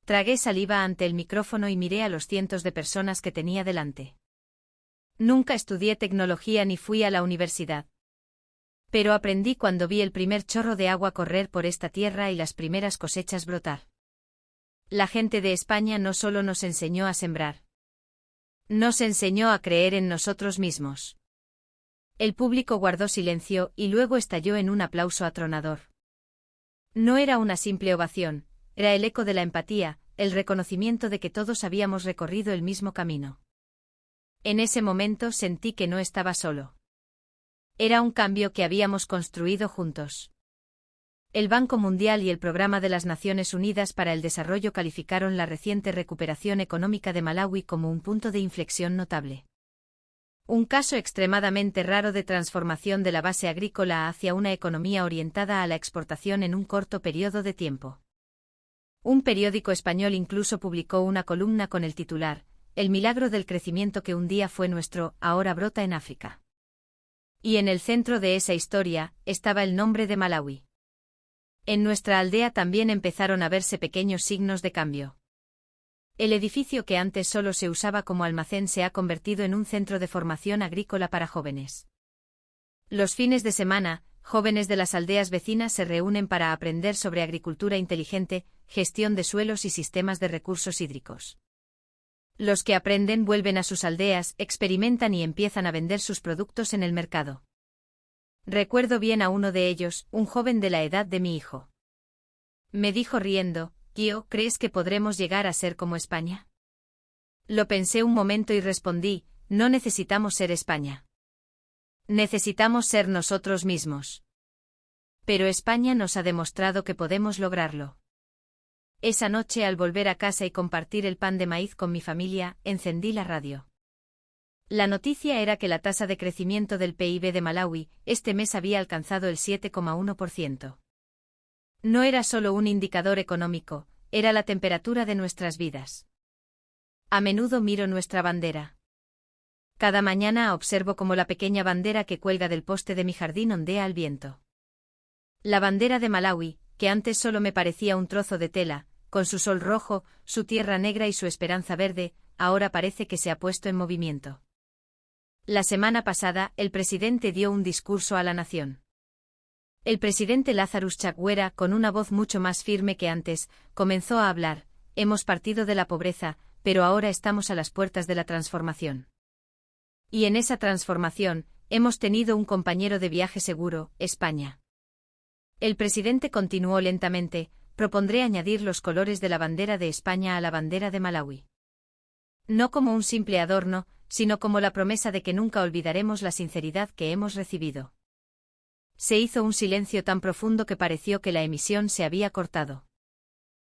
Tragué saliva ante el micrófono y miré a los cientos de personas que tenía delante. Nunca estudié tecnología ni fui a la universidad. Pero aprendí cuando vi el primer chorro de agua correr por esta tierra y las primeras cosechas brotar. La gente de España no solo nos enseñó a sembrar. Nos enseñó a creer en nosotros mismos. El público guardó silencio y luego estalló en un aplauso atronador. No era una simple ovación, era el eco de la empatía, el reconocimiento de que todos habíamos recorrido el mismo camino. En ese momento sentí que no estaba solo. Era un cambio que habíamos construido juntos. El Banco Mundial y el Programa de las Naciones Unidas para el Desarrollo calificaron la reciente recuperación económica de Malaui como un punto de inflexión notable. Un caso extremadamente raro de transformación de la base agrícola hacia una economía orientada a la exportación en un corto periodo de tiempo. Un periódico español incluso publicó una columna con el titular: "El milagro del crecimiento que un día fue nuestro, ahora brota en África". Y en el centro de esa historia estaba el nombre de Malaui. En nuestra aldea también empezaron a verse pequeños signos de cambio. El edificio que antes solo se usaba como almacén se ha convertido en un centro de formación agrícola para jóvenes. Los fines de semana, jóvenes de las aldeas vecinas se reúnen para aprender sobre agricultura inteligente, gestión de suelos y sistemas de recursos hídricos. Los que aprenden vuelven a sus aldeas, experimentan y empiezan a vender sus productos en el mercado. Recuerdo bien a uno de ellos, un joven de la edad de mi hijo. Me dijo riendo: "Tío, ¿crees que podremos llegar a ser como España?". Lo pensé un momento y respondí: "No necesitamos ser España. Necesitamos ser nosotros mismos". Pero España nos ha demostrado que podemos lograrlo. Esa noche, al volver a casa y compartir el pan de maíz con mi familia, encendí la radio. La noticia era que la tasa de crecimiento del PIB de Malaui este mes había alcanzado el 7,1%. No era solo un indicador económico, era la temperatura de nuestras vidas. A menudo miro nuestra bandera. Cada mañana observo cómo la pequeña bandera que cuelga del poste de mi jardín ondea al viento. La bandera de Malaui, que antes solo me parecía un trozo de tela, con su sol rojo, su tierra negra y su esperanza verde, ahora parece que se ha puesto en movimiento. La semana pasada, el presidente dio un discurso a la nación. El presidente Lazarus Chakwera, con una voz mucho más firme que antes, comenzó a hablar: "Hemos partido de la pobreza, pero ahora estamos a las puertas de la transformación. Y en esa transformación, hemos tenido un compañero de viaje seguro, España". El presidente continuó lentamente: "Propondré añadir los colores de la bandera de España a la bandera de Malaui. No como un simple adorno, sino como la promesa de que nunca olvidaremos la sinceridad que hemos recibido". Se hizo un silencio tan profundo que pareció que la emisión se había cortado.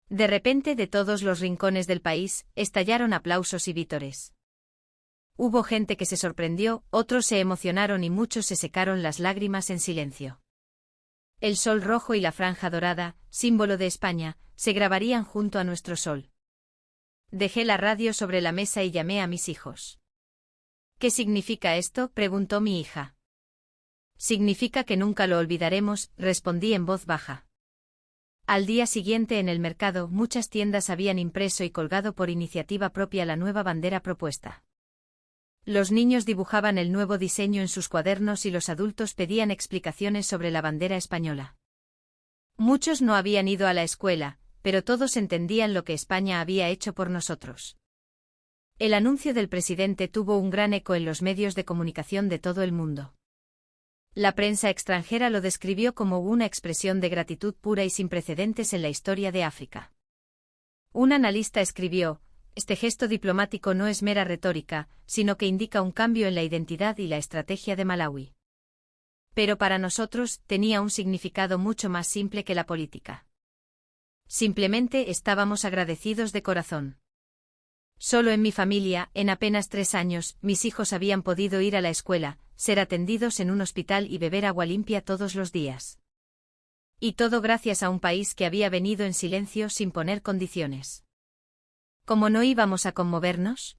De repente, de todos los rincones del país, estallaron aplausos y vítores. Hubo gente que se sorprendió, otros se emocionaron y muchos se secaron las lágrimas en silencio. El sol rojo y la franja dorada, símbolo de España, se grabarían junto a nuestro sol. Dejé la radio sobre la mesa y llamé a mis hijos. ¿Qué significa esto?, preguntó mi hija. Significa que nunca lo olvidaremos, respondí en voz baja. Al día siguiente, en el mercado, muchas tiendas habían impreso y colgado por iniciativa propia la nueva bandera propuesta. Los niños dibujaban el nuevo diseño en sus cuadernos y los adultos pedían explicaciones sobre la bandera española. Muchos no habían ido a la escuela, pero todos entendían lo que España había hecho por nosotros. El anuncio del presidente tuvo un gran eco en los medios de comunicación de todo el mundo. La prensa extranjera lo describió como una expresión de gratitud pura y sin precedentes en la historia de África. Un analista escribió: "Este gesto diplomático no es mera retórica, sino que indica un cambio en la identidad y la estrategia de Malaui". Pero para nosotros tenía un significado mucho más simple que la política. Simplemente estábamos agradecidos de corazón. Solo en mi familia, en apenas 3 años, mis hijos habían podido ir a la escuela, ser atendidos en un hospital y beber agua limpia todos los días. Y todo gracias a un país que había venido en silencio sin poner condiciones. ¿Cómo no íbamos a conmovernos?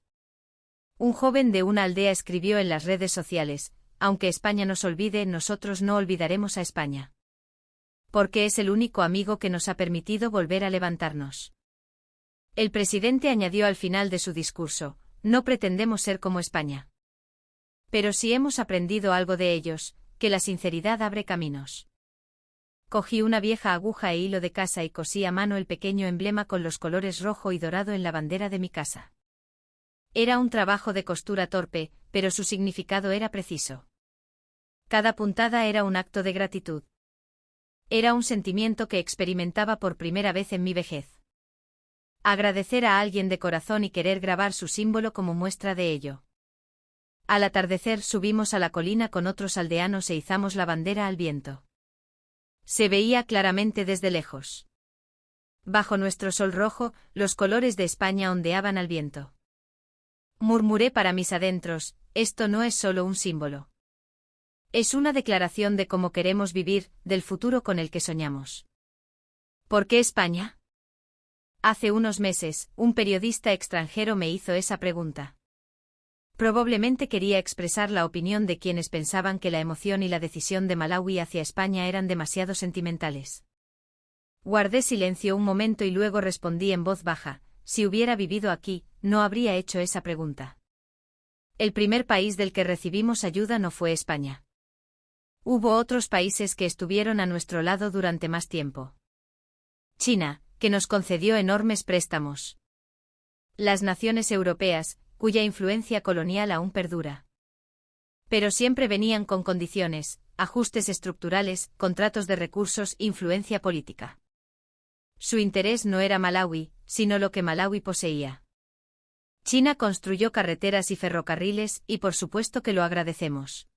Un joven de una aldea escribió en las redes sociales: "Aunque España nos olvide, nosotros no olvidaremos a España. Porque es el único amigo que nos ha permitido volver a levantarnos". El presidente añadió al final de su discurso: "No pretendemos ser como España. Pero si hemos aprendido algo de ellos, que la sinceridad abre caminos". Cogí una vieja aguja e hilo de casa y cosí a mano el pequeño emblema con los colores rojo y dorado en la bandera de mi casa. Era un trabajo de costura torpe, pero su significado era preciso. Cada puntada era un acto de gratitud. Era un sentimiento que experimentaba por primera vez en mi vejez. Agradecer a alguien de corazón y querer grabar su símbolo como muestra de ello. Al atardecer subimos a la colina con otros aldeanos e izamos la bandera al viento. Se veía claramente desde lejos. Bajo nuestro sol rojo, los colores de España ondeaban al viento. Murmuré para mis adentros, esto no es solo un símbolo. Es una declaración de cómo queremos vivir, del futuro con el que soñamos. ¿Por qué España? Hace unos meses, un periodista extranjero me hizo esa pregunta. Probablemente quería expresar la opinión de quienes pensaban que la emoción y la decisión de Malawi hacia España eran demasiado sentimentales. Guardé silencio un momento y luego respondí en voz baja, si hubiera vivido aquí, no habría hecho esa pregunta. El primer país del que recibimos ayuda no fue España. Hubo otros países que estuvieron a nuestro lado durante más tiempo. China, que nos concedió enormes préstamos. Las naciones europeas, cuya influencia colonial aún perdura. Pero siempre venían con condiciones, ajustes estructurales, contratos de recursos, influencia política. Su interés no era Malawi, sino lo que Malawi poseía. China construyó carreteras y ferrocarriles y por supuesto que lo agradecemos.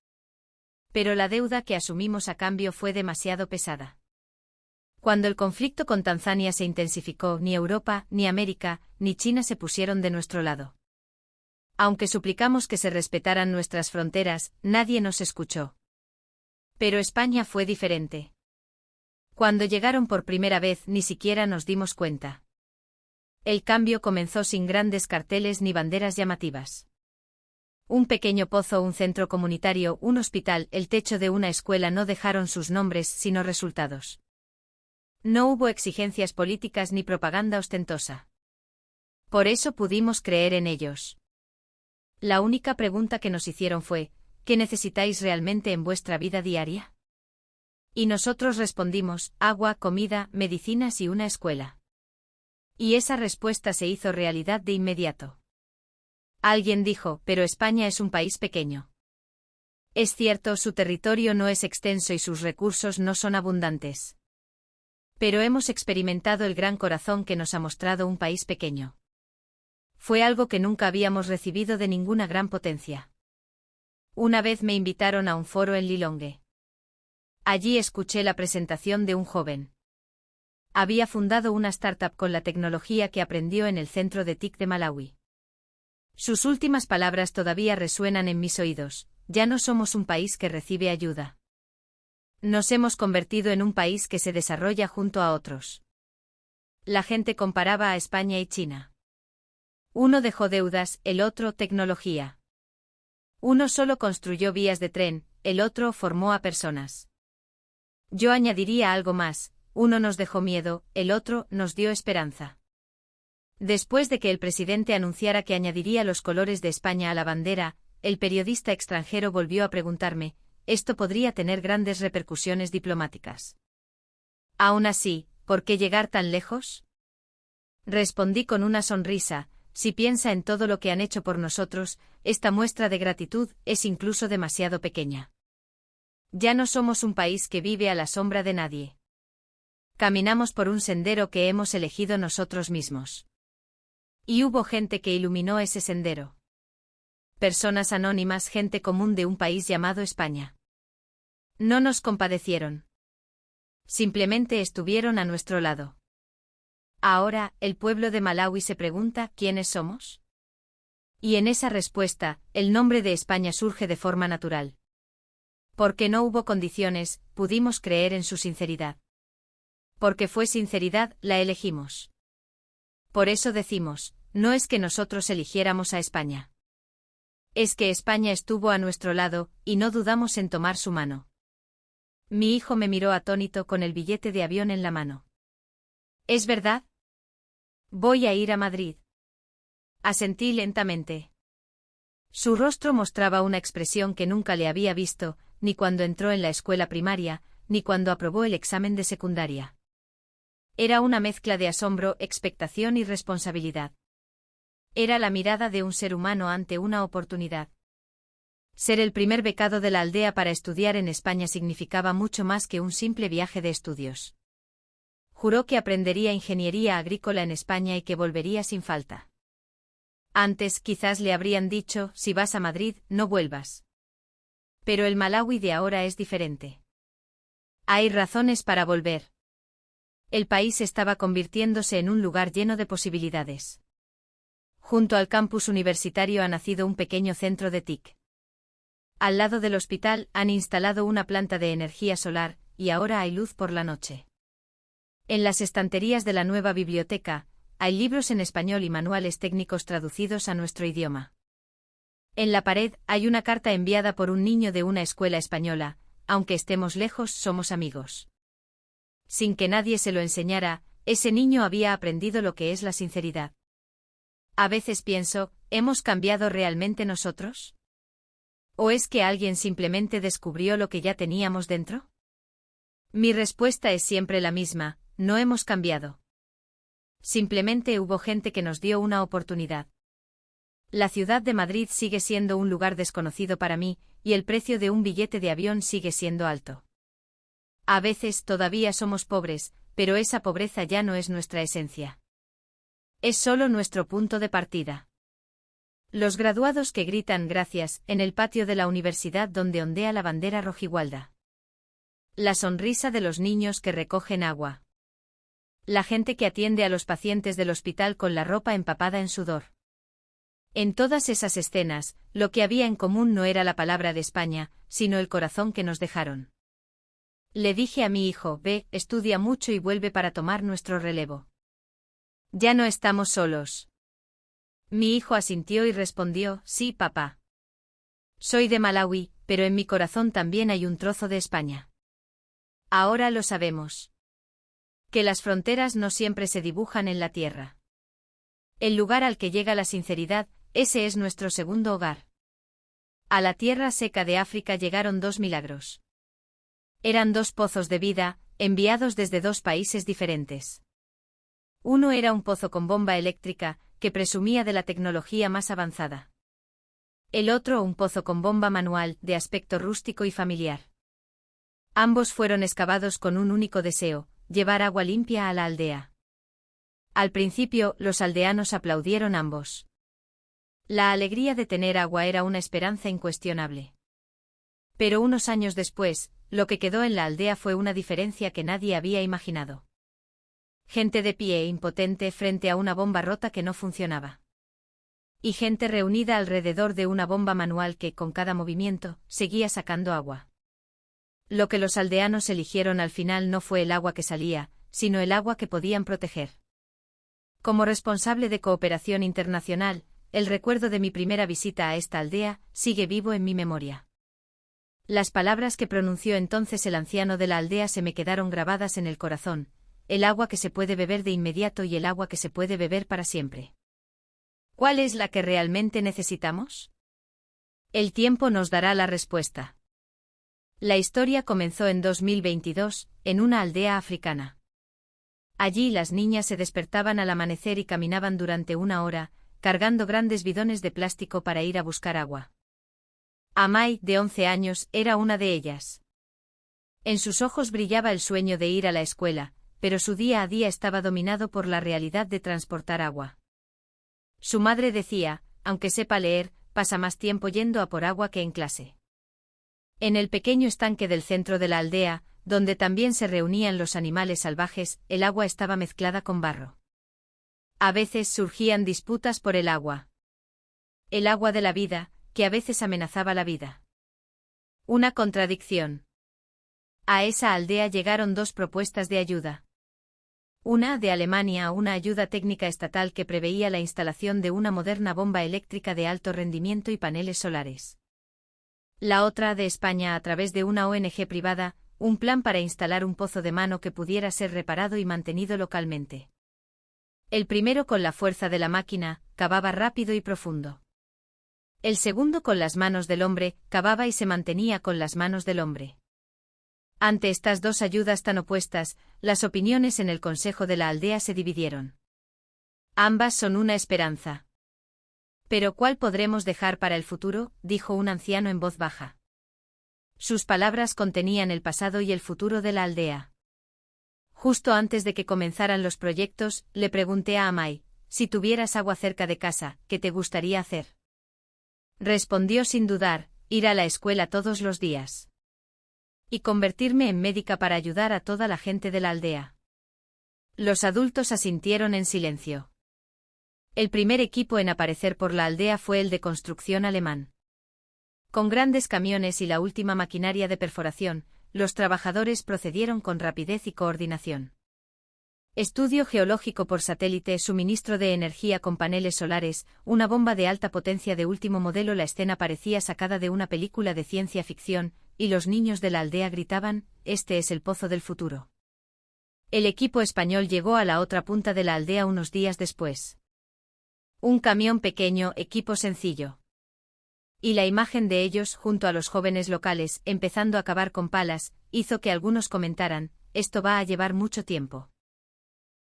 Pero la deuda que asumimos a cambio fue demasiado pesada. Cuando el conflicto con Tanzania se intensificó, ni Europa, ni América, ni China se pusieron de nuestro lado. Aunque suplicamos que se respetaran nuestras fronteras, nadie nos escuchó. Pero España fue diferente. Cuando llegaron por primera vez ni siquiera nos dimos cuenta. El cambio comenzó sin grandes carteles ni banderas llamativas. Un pequeño pozo, un centro comunitario, un hospital, el techo de una escuela no dejaron sus nombres sino resultados. No hubo exigencias políticas ni propaganda ostentosa. Por eso pudimos creer en ellos. La única pregunta que nos hicieron fue, ¿qué necesitáis realmente en vuestra vida diaria? Y nosotros respondimos, agua, comida, medicinas y una escuela. Y esa respuesta se hizo realidad de inmediato. Alguien dijo, pero España es un país pequeño. Es cierto, su territorio no es extenso y sus recursos no son abundantes. Pero hemos experimentado el gran corazón que nos ha mostrado un país pequeño. Fue algo que nunca habíamos recibido de ninguna gran potencia. Una vez me invitaron a un foro en Lilongwe. Allí escuché la presentación de un joven. Había fundado una startup con la tecnología que aprendió en el centro de TIC de Malawi. Sus últimas palabras todavía resuenan en mis oídos, ya no somos un país que recibe ayuda. Nos hemos convertido en un país que se desarrolla junto a otros. La gente comparaba a España y China. Uno dejó deudas, el otro tecnología. Uno solo construyó vías de tren, el otro formó a personas. Yo añadiría algo más, uno nos dejó miedo, el otro nos dio esperanza. Después de que el presidente anunciara que añadiría los colores de España a la bandera, el periodista extranjero volvió a preguntarme, ¿esto podría tener grandes repercusiones diplomáticas? Aún así, ¿por qué llegar tan lejos? Respondí con una sonrisa, si piensa en todo lo que han hecho por nosotros, esta muestra de gratitud es incluso demasiado pequeña. Ya no somos un país que vive a la sombra de nadie. Caminamos por un sendero que hemos elegido nosotros mismos. Y hubo gente que iluminó ese sendero. Personas anónimas, gente común de un país llamado España. No nos compadecieron. Simplemente estuvieron a nuestro lado. Ahora, el pueblo de Malawi se pregunta, ¿quiénes somos? Y en esa respuesta, el nombre de España surge de forma natural. Porque no hubo condiciones, pudimos creer en su sinceridad. Porque fue sinceridad, la elegimos. Por eso decimos, no es que nosotros eligiéramos a España. Es que España estuvo a nuestro lado, y no dudamos en tomar su mano. Mi hijo me miró atónito con el billete de avión en la mano. ¿Es verdad? Voy a ir a Madrid. Asentí lentamente. Su rostro mostraba una expresión que nunca le había visto, ni cuando entró en la escuela primaria, ni cuando aprobó el examen de secundaria. Era una mezcla de asombro, expectación y responsabilidad. Era la mirada de un ser humano ante una oportunidad. Ser el primer becado de la aldea para estudiar en España significaba mucho más que un simple viaje de estudios. Juró que aprendería ingeniería agrícola en España y que volvería sin falta. Antes quizás le habrían dicho, si vas a Madrid, no vuelvas. Pero el Malawi de ahora es diferente. Hay razones para volver. El país estaba convirtiéndose en un lugar lleno de posibilidades. Junto al campus universitario ha nacido un pequeño centro de TIC. Al lado del hospital han instalado una planta de energía solar, y ahora hay luz por la noche. En las estanterías de la nueva biblioteca, hay libros en español y manuales técnicos traducidos a nuestro idioma. En la pared hay una carta enviada por un niño de una escuela española: aunque estemos lejos, somos amigos. Sin que nadie se lo enseñara, ese niño había aprendido lo que es la sinceridad. A veces pienso, ¿hemos cambiado realmente nosotros? ¿O es que alguien simplemente descubrió lo que ya teníamos dentro? Mi respuesta es siempre la misma: no hemos cambiado. Simplemente hubo gente que nos dio una oportunidad. La ciudad de Madrid sigue siendo un lugar desconocido para mí, y el precio de un billete de avión sigue siendo alto. A veces todavía somos pobres, pero esa pobreza ya no es nuestra esencia. Es solo nuestro punto de partida. Los graduados que gritan gracias en el patio de la universidad donde ondea la bandera rojigualda. La sonrisa de los niños que recogen agua. La gente que atiende a los pacientes del hospital con la ropa empapada en sudor. En todas esas escenas, lo que había en común no era la palabra de España, sino el corazón que nos dejaron. Le dije a mi hijo: ve, estudia mucho y vuelve para tomar nuestro relevo. Ya no estamos solos. Mi hijo asintió y respondió: sí, papá. Soy de Malaui, pero en mi corazón también hay un trozo de España. Ahora lo sabemos. Que las fronteras no siempre se dibujan en la tierra. El lugar al que llega la sinceridad, ese es nuestro segundo hogar. A la tierra seca de África llegaron dos milagros. Eran dos pozos de vida, enviados desde dos países diferentes. Uno era un pozo con bomba eléctrica, que presumía de la tecnología más avanzada. El otro un pozo con bomba manual, de aspecto rústico y familiar. Ambos fueron excavados con un único deseo: llevar agua limpia a la aldea. Al principio, los aldeanos aplaudieron ambos. La alegría de tener agua era una esperanza incuestionable. Pero unos años después, lo que quedó en la aldea fue una diferencia que nadie había imaginado. Gente de pie e impotente frente a una bomba rota que no funcionaba. Y gente reunida alrededor de una bomba manual que, con cada movimiento, seguía sacando agua. Lo que los aldeanos eligieron al final no fue el agua que salía, sino el agua que podían proteger. Como responsable de cooperación internacional, el recuerdo de mi primera visita a esta aldea sigue vivo en mi memoria. Las palabras que pronunció entonces el anciano de la aldea se me quedaron grabadas en el corazón: el agua que se puede beber de inmediato y el agua que se puede beber para siempre. ¿Cuál es la que realmente necesitamos? El tiempo nos dará la respuesta. La historia comenzó en 2022, en una aldea africana. Allí las niñas se despertaban al amanecer y caminaban durante una hora, cargando grandes bidones de plástico para ir a buscar agua. Amai, de 11 años, era una de ellas. En sus ojos brillaba el sueño de ir a la escuela, pero su día a día estaba dominado por la realidad de transportar agua. Su madre decía: aunque sepa leer, pasa más tiempo yendo a por agua que en clase. En el pequeño estanque del centro de la aldea, donde también se reunían los animales salvajes, el agua estaba mezclada con barro. A veces surgían disputas por el agua. El agua de la vida, que a veces amenazaba la vida. Una contradicción. A esa aldea llegaron dos propuestas de ayuda. Una, de Alemania, una ayuda técnica estatal que preveía la instalación de una moderna bomba eléctrica de alto rendimiento y paneles solares. La otra, de España, a través de una ONG privada, un plan para instalar un pozo de mano que pudiera ser reparado y mantenido localmente. El primero, con la fuerza de la máquina, cavaba rápido y profundo. El segundo, con las manos del hombre, cavaba y se mantenía con las manos del hombre. Ante estas dos ayudas tan opuestas, las opiniones en el consejo de la aldea se dividieron. Ambas son una esperanza. ¿Pero cuál podremos dejar para el futuro?, dijo un anciano en voz baja. Sus palabras contenían el pasado y el futuro de la aldea. Justo antes de que comenzaran los proyectos, le pregunté a Amai: si tuvieras agua cerca de casa, ¿qué te gustaría hacer? Respondió sin dudar: ir a la escuela todos los días. y convertirme en médica para ayudar a toda la gente de la aldea. Los adultos asintieron en silencio. El primer equipo en aparecer por la aldea fue el de construcción alemán. Con grandes camiones y la última maquinaria de perforación, los trabajadores procedieron con rapidez y coordinación. Estudio geológico por satélite, suministro de energía con paneles solares, una bomba de alta potencia de último modelo. La escena parecía sacada de una película de ciencia ficción, y los niños de la aldea gritaban: «Este es el pozo del futuro». El equipo español llegó a la otra punta de la aldea unos días después. Un camión pequeño, equipo sencillo. Y la imagen de ellos, junto a los jóvenes locales, empezando a cavar con palas, hizo que algunos comentaran: «Esto va a llevar mucho tiempo».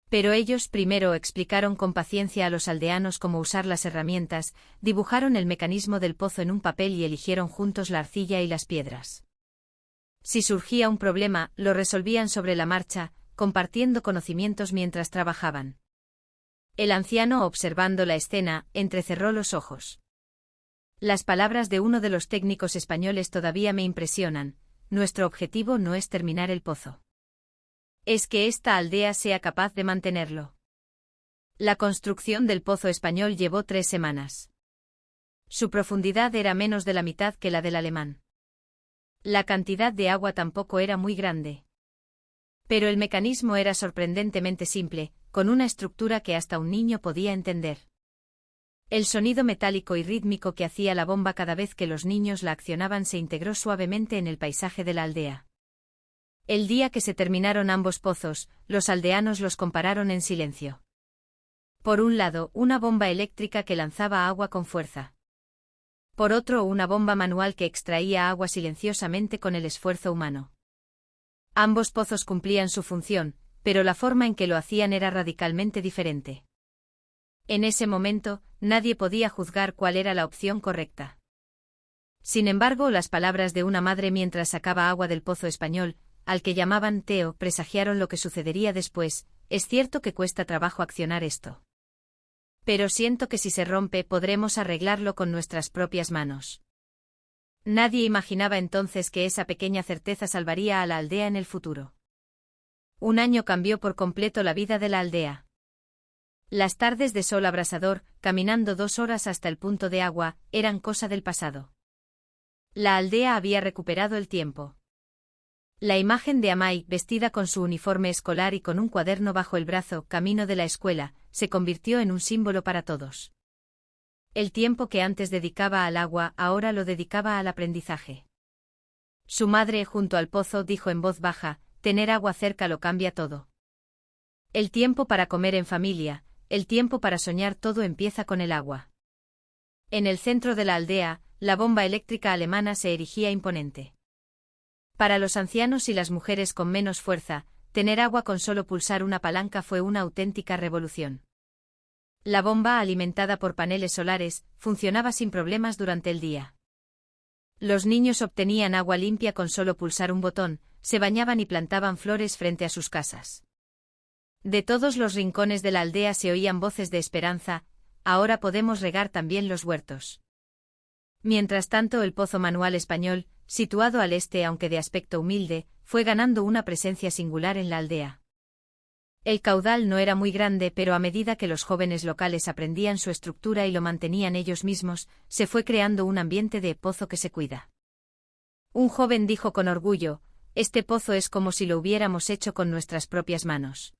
Pero ellos primero explicaron con paciencia a los aldeanos cómo usar las herramientas, dibujaron el mecanismo del pozo en un papel y eligieron juntos la arcilla y las piedras. Si surgía un problema, lo resolvían sobre la marcha, compartiendo conocimientos mientras trabajaban. El anciano, observando la escena, entrecerró los ojos. Las palabras de uno de los técnicos españoles todavía me impresionan: «Nuestro objetivo no es terminar el pozo. Es que esta aldea sea capaz de mantenerlo». La construcción del pozo español llevó 3 semanas. Su profundidad era menos de la mitad que la del alemán. La cantidad de agua tampoco era muy grande. Pero el mecanismo era sorprendentemente simple, con una estructura que hasta un niño podía entender. El sonido metálico y rítmico que hacía la bomba cada vez que los niños la accionaban se integró suavemente en el paisaje de la aldea. El día que se terminaron ambos pozos, los aldeanos los compararon en silencio. Por un lado, una bomba eléctrica que lanzaba agua con fuerza. Por otro, una bomba manual que extraía agua silenciosamente con el esfuerzo humano. Ambos pozos cumplían su función, pero la forma en que lo hacían era radicalmente diferente. En ese momento, nadie podía juzgar cuál era la opción correcta. Sin embargo, las palabras de una madre mientras sacaba agua del pozo español, al que llamaban Teo, presagiaron lo que sucedería después. «Es cierto que cuesta trabajo accionar esto. Pero siento que si se rompe podremos arreglarlo con nuestras propias manos». Nadie imaginaba entonces que esa pequeña certeza salvaría a la aldea en el futuro. Un año cambió por completo la vida de la aldea. Las tardes de sol abrasador, caminando 2 horas hasta el punto de agua, eran cosa del pasado. La aldea había recuperado el tiempo. La imagen de Amai, vestida con su uniforme escolar y con un cuaderno bajo el brazo, camino de la escuela, se convirtió en un símbolo para todos. El tiempo que antes dedicaba al agua, ahora lo dedicaba al aprendizaje. Su madre, junto al pozo, dijo en voz baja: «Tener agua cerca lo cambia todo. El tiempo para comer en familia, el tiempo para soñar, todo empieza con el agua». En el centro de la aldea, la bomba eléctrica alemana se erigía imponente. Para los ancianos y las mujeres con menos fuerza, tener agua con solo pulsar una palanca fue una auténtica revolución. La bomba, alimentada por paneles solares, funcionaba sin problemas durante el día. Los niños obtenían agua limpia con solo pulsar un botón, se bañaban y plantaban flores frente a sus casas. De todos los rincones de la aldea se oían voces de esperanza: «Ahora podemos regar también los huertos». Mientras tanto, el pozo manual español, situado al este aunque de aspecto humilde, fue ganando una presencia singular en la aldea. El caudal no era muy grande, pero a medida que los jóvenes locales aprendían su estructura y lo mantenían ellos mismos, se fue creando un ambiente de pozo que se cuida. Un joven dijo con orgullo: «Este pozo es como si lo hubiéramos hecho con nuestras propias manos.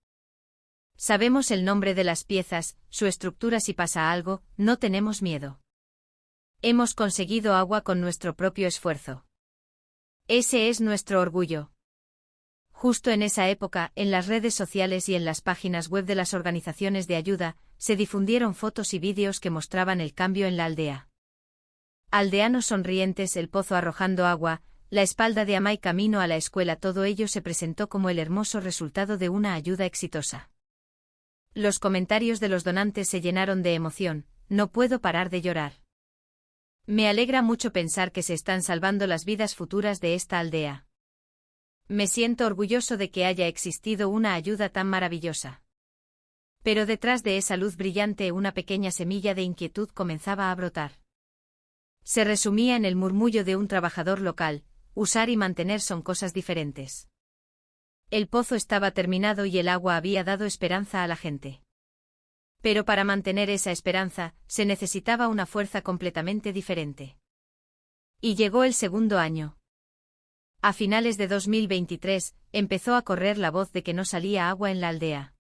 Sabemos el nombre de las piezas, su estructura, si pasa algo, no tenemos miedo. Hemos conseguido agua con nuestro propio esfuerzo. Ese es nuestro orgullo». Justo en esa época, en las redes sociales y en las páginas web de las organizaciones de ayuda, se difundieron fotos y vídeos que mostraban el cambio en la aldea. Aldeanos sonrientes, el pozo arrojando agua, la espalda de Amai camino a la escuela, todo ello se presentó como el hermoso resultado de una ayuda exitosa. Los comentarios de los donantes se llenaron de emoción: «No puedo parar de llorar. Me alegra mucho pensar que se están salvando las vidas futuras de esta aldea. Me siento orgulloso de que haya existido una ayuda tan maravillosa». Pero detrás de esa luz brillante una pequeña semilla de inquietud comenzaba a brotar. Se resumía en el murmullo de un trabajador local: usar y mantener son cosas diferentes. El pozo estaba terminado y el agua había dado esperanza a la gente. Pero para mantener esa esperanza, se necesitaba una fuerza completamente diferente. Y llegó el segundo año. A finales de 2023, empezó a correr la voz de que no salía agua en la aldea.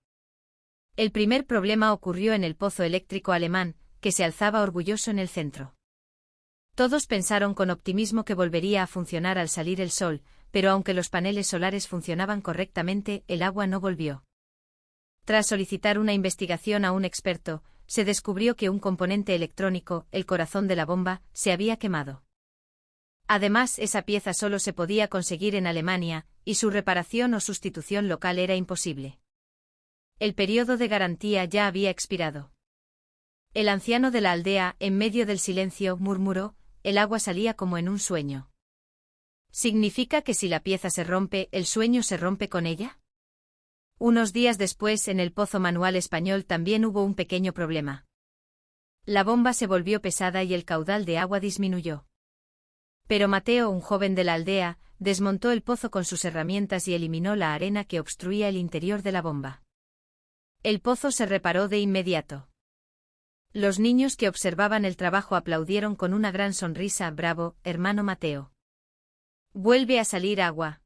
El primer problema ocurrió en el pozo eléctrico alemán, que se alzaba orgulloso en el centro. Todos pensaron con optimismo que volvería a funcionar al salir el sol, pero aunque los paneles solares funcionaban correctamente, el agua no volvió. Tras solicitar una investigación a un experto, se descubrió que un componente electrónico, el corazón de la bomba, se había quemado. Además, esa pieza solo se podía conseguir en Alemania, y su reparación o sustitución local era imposible. El periodo de garantía ya había expirado. El anciano de la aldea, en medio del silencio, murmuró: el agua salía como en un sueño. ¿Significa que si la pieza se rompe, el sueño se rompe con ella? Unos días después, en el pozo manual español también hubo un pequeño problema. La bomba se volvió pesada y el caudal de agua disminuyó. Pero Mateo, un joven de la aldea, desmontó el pozo con sus herramientas y eliminó la arena que obstruía el interior de la bomba. El pozo se reparó de inmediato. Los niños que observaban el trabajo aplaudieron con una gran sonrisa. «Bravo, hermano Mateo. Vuelve a salir agua».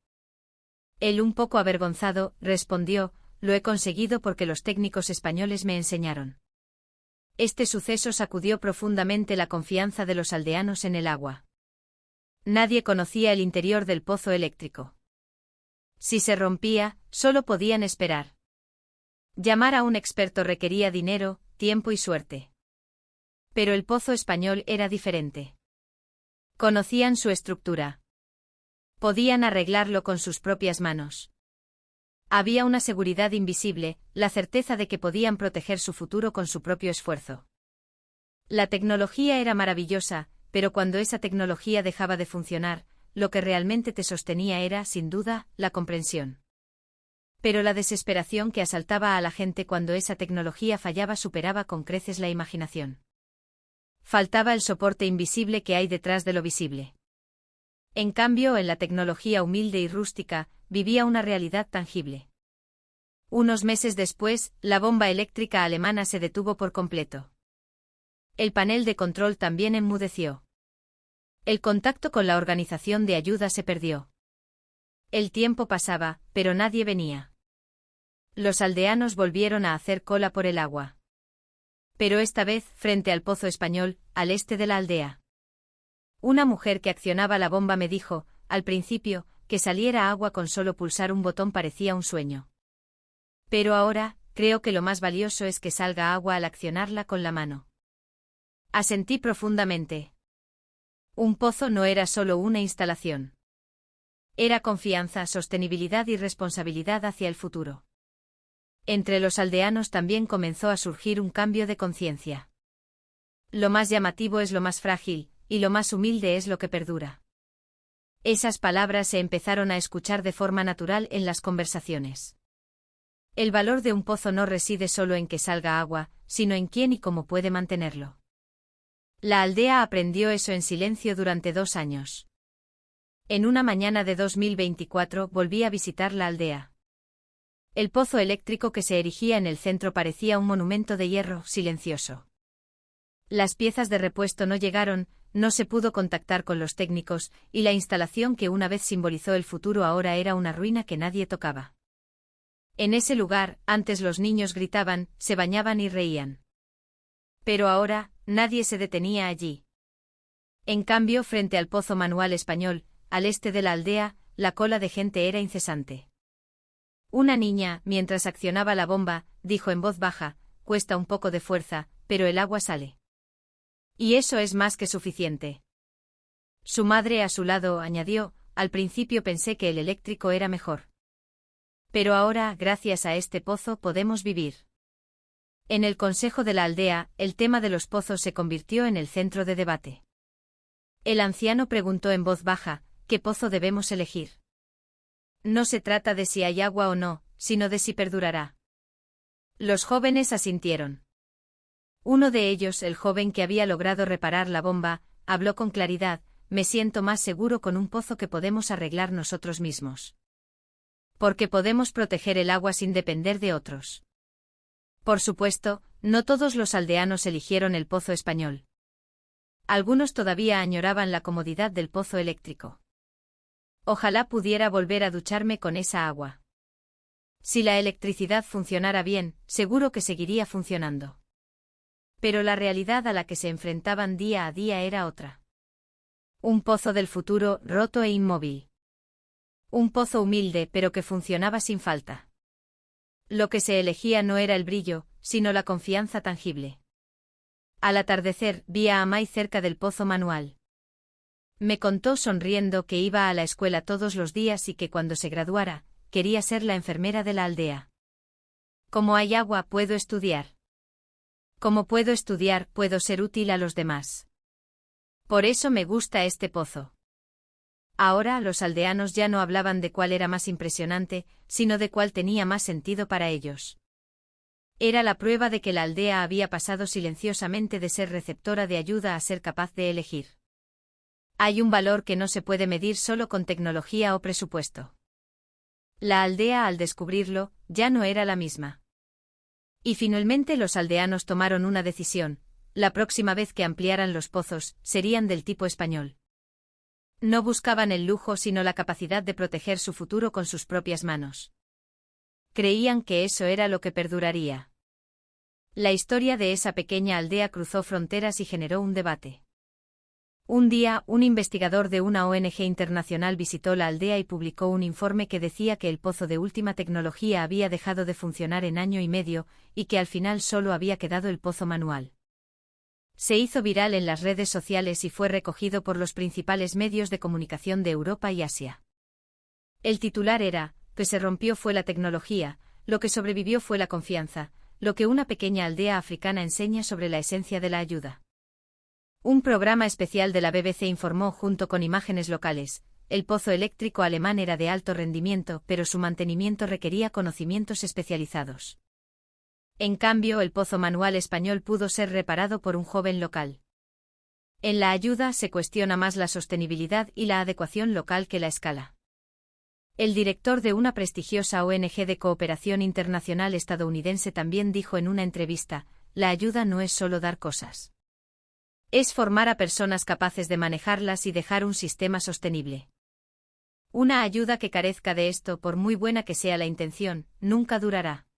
Él, un poco avergonzado, respondió: «Lo he conseguido porque los técnicos españoles me enseñaron». Este suceso sacudió profundamente la confianza de los aldeanos en el agua. Nadie conocía el interior del pozo eléctrico. Si se rompía, solo podían esperar. Llamar a un experto requería dinero, tiempo y suerte. Pero el pozo español era diferente. Conocían su estructura. Podían arreglarlo con sus propias manos. Había una seguridad invisible, la certeza de que podían proteger su futuro con su propio esfuerzo. La tecnología era maravillosa, pero cuando esa tecnología dejaba de funcionar, lo que realmente te sostenía era, sin duda, la comprensión. Pero la desesperación que asaltaba a la gente cuando esa tecnología fallaba superaba con creces la imaginación. Faltaba el soporte invisible que hay detrás de lo visible. En cambio, en la tecnología humilde y rústica, vivía una realidad tangible. Unos meses después, la bomba eléctrica alemana se detuvo por completo. El panel de control también enmudeció. El contacto con la organización de ayuda se perdió. El tiempo pasaba, pero nadie venía. Los aldeanos volvieron a hacer cola por el agua. Pero esta vez, frente al pozo español, al este de la aldea. Una mujer que accionaba la bomba me dijo, al principio, que saliera agua con solo pulsar un botón parecía un sueño. Pero ahora, creo que lo más valioso es que salga agua al accionarla con la mano. Asentí profundamente. Un pozo no era solo una instalación. Era confianza, sostenibilidad y responsabilidad hacia el futuro. Entre los aldeanos también comenzó a surgir un cambio de conciencia. Lo más llamativo es lo más frágil, y lo más humilde es lo que perdura. Esas palabras se empezaron a escuchar de forma natural en las conversaciones. El valor de un pozo no reside solo en que salga agua, sino en quién y cómo puede mantenerlo. La aldea aprendió eso en silencio durante 2 años. En una mañana de 2024 volví a visitar la aldea. El pozo eléctrico que se erigía en el centro parecía un monumento de hierro, silencioso. Las piezas de repuesto no llegaron, no se pudo contactar con los técnicos, y la instalación que una vez simbolizó el futuro ahora era una ruina que nadie tocaba. En ese lugar, antes los niños gritaban, se bañaban y reían. Pero ahora, nadie se detenía allí. En cambio, frente al pozo manual español, al este de la aldea, la cola de gente era incesante. Una niña, mientras accionaba la bomba, dijo en voz baja: «Cuesta un poco de fuerza, pero el agua sale. Y eso es más que suficiente». Su madre a su lado añadió: «Al principio pensé que el eléctrico era mejor. Pero ahora, gracias a este pozo, podemos vivir». En el consejo de la aldea, el tema de los pozos se convirtió en el centro de debate. El anciano preguntó en voz baja: «¿Qué pozo debemos elegir? No se trata de si hay agua o no, sino de si perdurará». Los jóvenes asintieron. Uno de ellos, el joven que había logrado reparar la bomba, habló con claridad: me siento más seguro con un pozo que podemos arreglar nosotros mismos. Porque podemos proteger el agua sin depender de otros. Por supuesto, no todos los aldeanos eligieron el pozo español. Algunos todavía añoraban la comodidad del pozo eléctrico. Ojalá pudiera volver a ducharme con esa agua. Si la electricidad funcionara bien, seguro que seguiría funcionando. Pero la realidad a la que se enfrentaban día a día era otra. Un pozo del futuro, roto e inmóvil. Un pozo humilde, pero que funcionaba sin falta. Lo que se elegía no era el brillo, sino la confianza tangible. Al atardecer, vi a Amai cerca del pozo manual. Me contó sonriendo que iba a la escuela todos los días y que cuando se graduara, quería ser la enfermera de la aldea. Como hay agua, puedo estudiar. Como puedo estudiar, puedo ser útil a los demás. Por eso me gusta este pozo. Ahora los aldeanos ya no hablaban de cuál era más impresionante, sino de cuál tenía más sentido para ellos. Era la prueba de que la aldea había pasado silenciosamente de ser receptora de ayuda a ser capaz de elegir. Hay un valor que no se puede medir solo con tecnología o presupuesto. La aldea, al descubrirlo, ya no era la misma. Y finalmente los aldeanos tomaron una decisión: la próxima vez que ampliaran los pozos, serían del tipo español. No buscaban el lujo sino la capacidad de proteger su futuro con sus propias manos. Creían que eso era lo que perduraría. La historia de esa pequeña aldea cruzó fronteras y generó un debate. Un día, un investigador de una ONG internacional visitó la aldea y publicó un informe que decía que el pozo de última tecnología había dejado de funcionar en año y medio, y que al final solo había quedado el pozo manual. Se hizo viral en las redes sociales y fue recogido por los principales medios de comunicación de Europa y Asia. El titular era: "Lo que se rompió fue la tecnología, lo que sobrevivió fue la confianza, lo que una pequeña aldea africana enseña sobre la esencia de la ayuda". Un programa especial de la BBC informó junto con imágenes locales: el pozo eléctrico alemán era de alto rendimiento, pero su mantenimiento requería conocimientos especializados. En cambio, el pozo manual español pudo ser reparado por un joven local. En la ayuda se cuestiona más la sostenibilidad y la adecuación local que la escala. El director de una prestigiosa ONG de cooperación internacional estadounidense también dijo en una entrevista: la ayuda no es solo dar cosas. Es formar a personas capaces de manejarlas y dejar un sistema sostenible. Una ayuda que carezca de esto, por muy buena que sea la intención, nunca durará.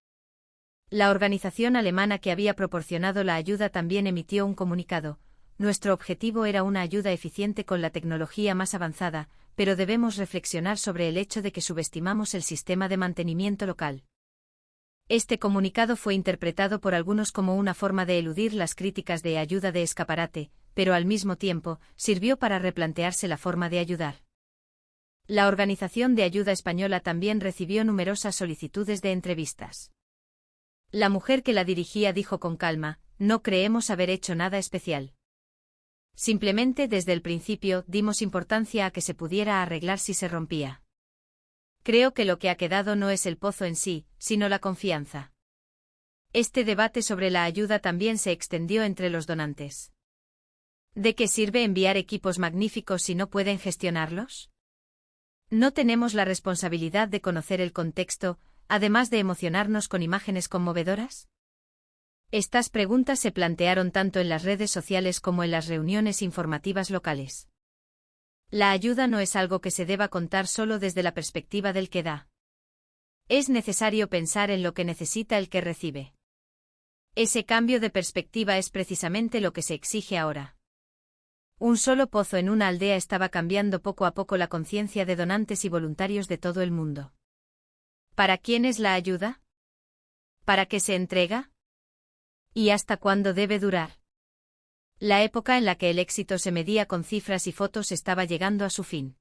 La organización alemana que había proporcionado la ayuda también emitió un comunicado: nuestro objetivo era una ayuda eficiente con la tecnología más avanzada, pero debemos reflexionar sobre el hecho de que subestimamos el sistema de mantenimiento local. Este comunicado fue interpretado por algunos como una forma de eludir las críticas de ayuda de escaparate, pero al mismo tiempo, sirvió para replantearse la forma de ayudar. La Organización de Ayuda Española también recibió numerosas solicitudes de entrevistas. La mujer que la dirigía dijo con calma: no creemos haber hecho nada especial. Simplemente desde el principio dimos importancia a que se pudiera arreglar si se rompía. Creo que lo que ha quedado no es el pozo en sí, sino la confianza. Este debate sobre la ayuda también se extendió entre los donantes. ¿De qué sirve enviar equipos magníficos si no pueden gestionarlos? ¿No tenemos la responsabilidad de conocer el contexto, además de emocionarnos con imágenes conmovedoras? Estas preguntas se plantearon tanto en las redes sociales como en las reuniones informativas locales. La ayuda no es algo que se deba contar solo desde la perspectiva del que da. Es necesario pensar en lo que necesita el que recibe. Ese cambio de perspectiva es precisamente lo que se exige ahora. Un solo pozo en una aldea estaba cambiando poco a poco la conciencia de donantes y voluntarios de todo el mundo. ¿Para quién es la ayuda? ¿Para qué se entrega? ¿Y hasta cuándo debe durar? La época en la que el éxito se medía con cifras y fotos estaba llegando a su fin.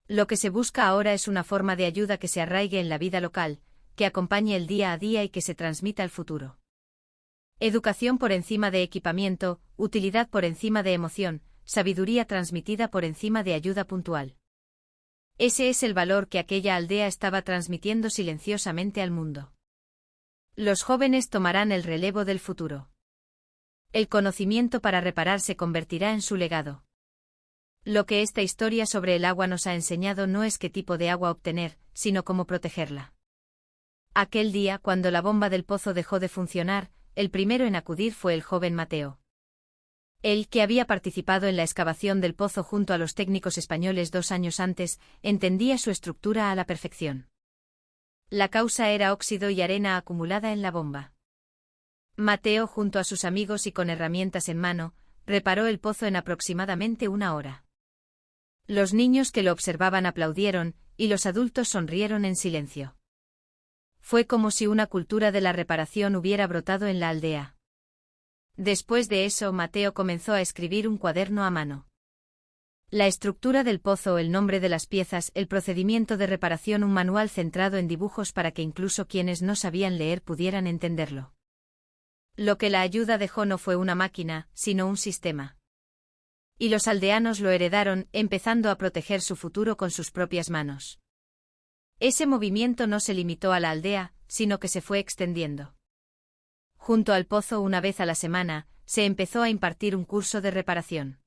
Lo que se busca ahora es una forma de ayuda que se arraigue en la vida local, que acompañe el día a día y que se transmita al futuro. Educación por encima de equipamiento, utilidad por encima de emoción, sabiduría transmitida por encima de ayuda puntual. Ese es el valor que aquella aldea estaba transmitiendo silenciosamente al mundo. Los jóvenes tomarán el relevo del futuro. El conocimiento para reparar se convertirá en su legado. Lo que esta historia sobre el agua nos ha enseñado no es qué tipo de agua obtener, sino cómo protegerla. Aquel día, cuando la bomba del pozo dejó de funcionar, el primero en acudir fue el joven Mateo. Él, que había participado en la excavación del pozo junto a los técnicos españoles 2 años antes, entendía su estructura a la perfección. La causa era óxido y arena acumulada en la bomba. Mateo, junto a sus amigos y con herramientas en mano, reparó el pozo en aproximadamente 1 hora. Los niños que lo observaban aplaudieron, y los adultos sonrieron en silencio. Fue como si una cultura de la reparación hubiera brotado en la aldea. Después de eso, Mateo comenzó a escribir un cuaderno a mano. La estructura del pozo, el nombre de las piezas, el procedimiento de reparación, un manual centrado en dibujos para que incluso quienes no sabían leer pudieran entenderlo. Lo que la ayuda dejó no fue una máquina, sino un sistema. Y los aldeanos lo heredaron, empezando a proteger su futuro con sus propias manos. Ese movimiento no se limitó a la aldea, sino que se fue extendiendo. Junto al pozo, 1 vez a la semana, se empezó a impartir un curso de reparación.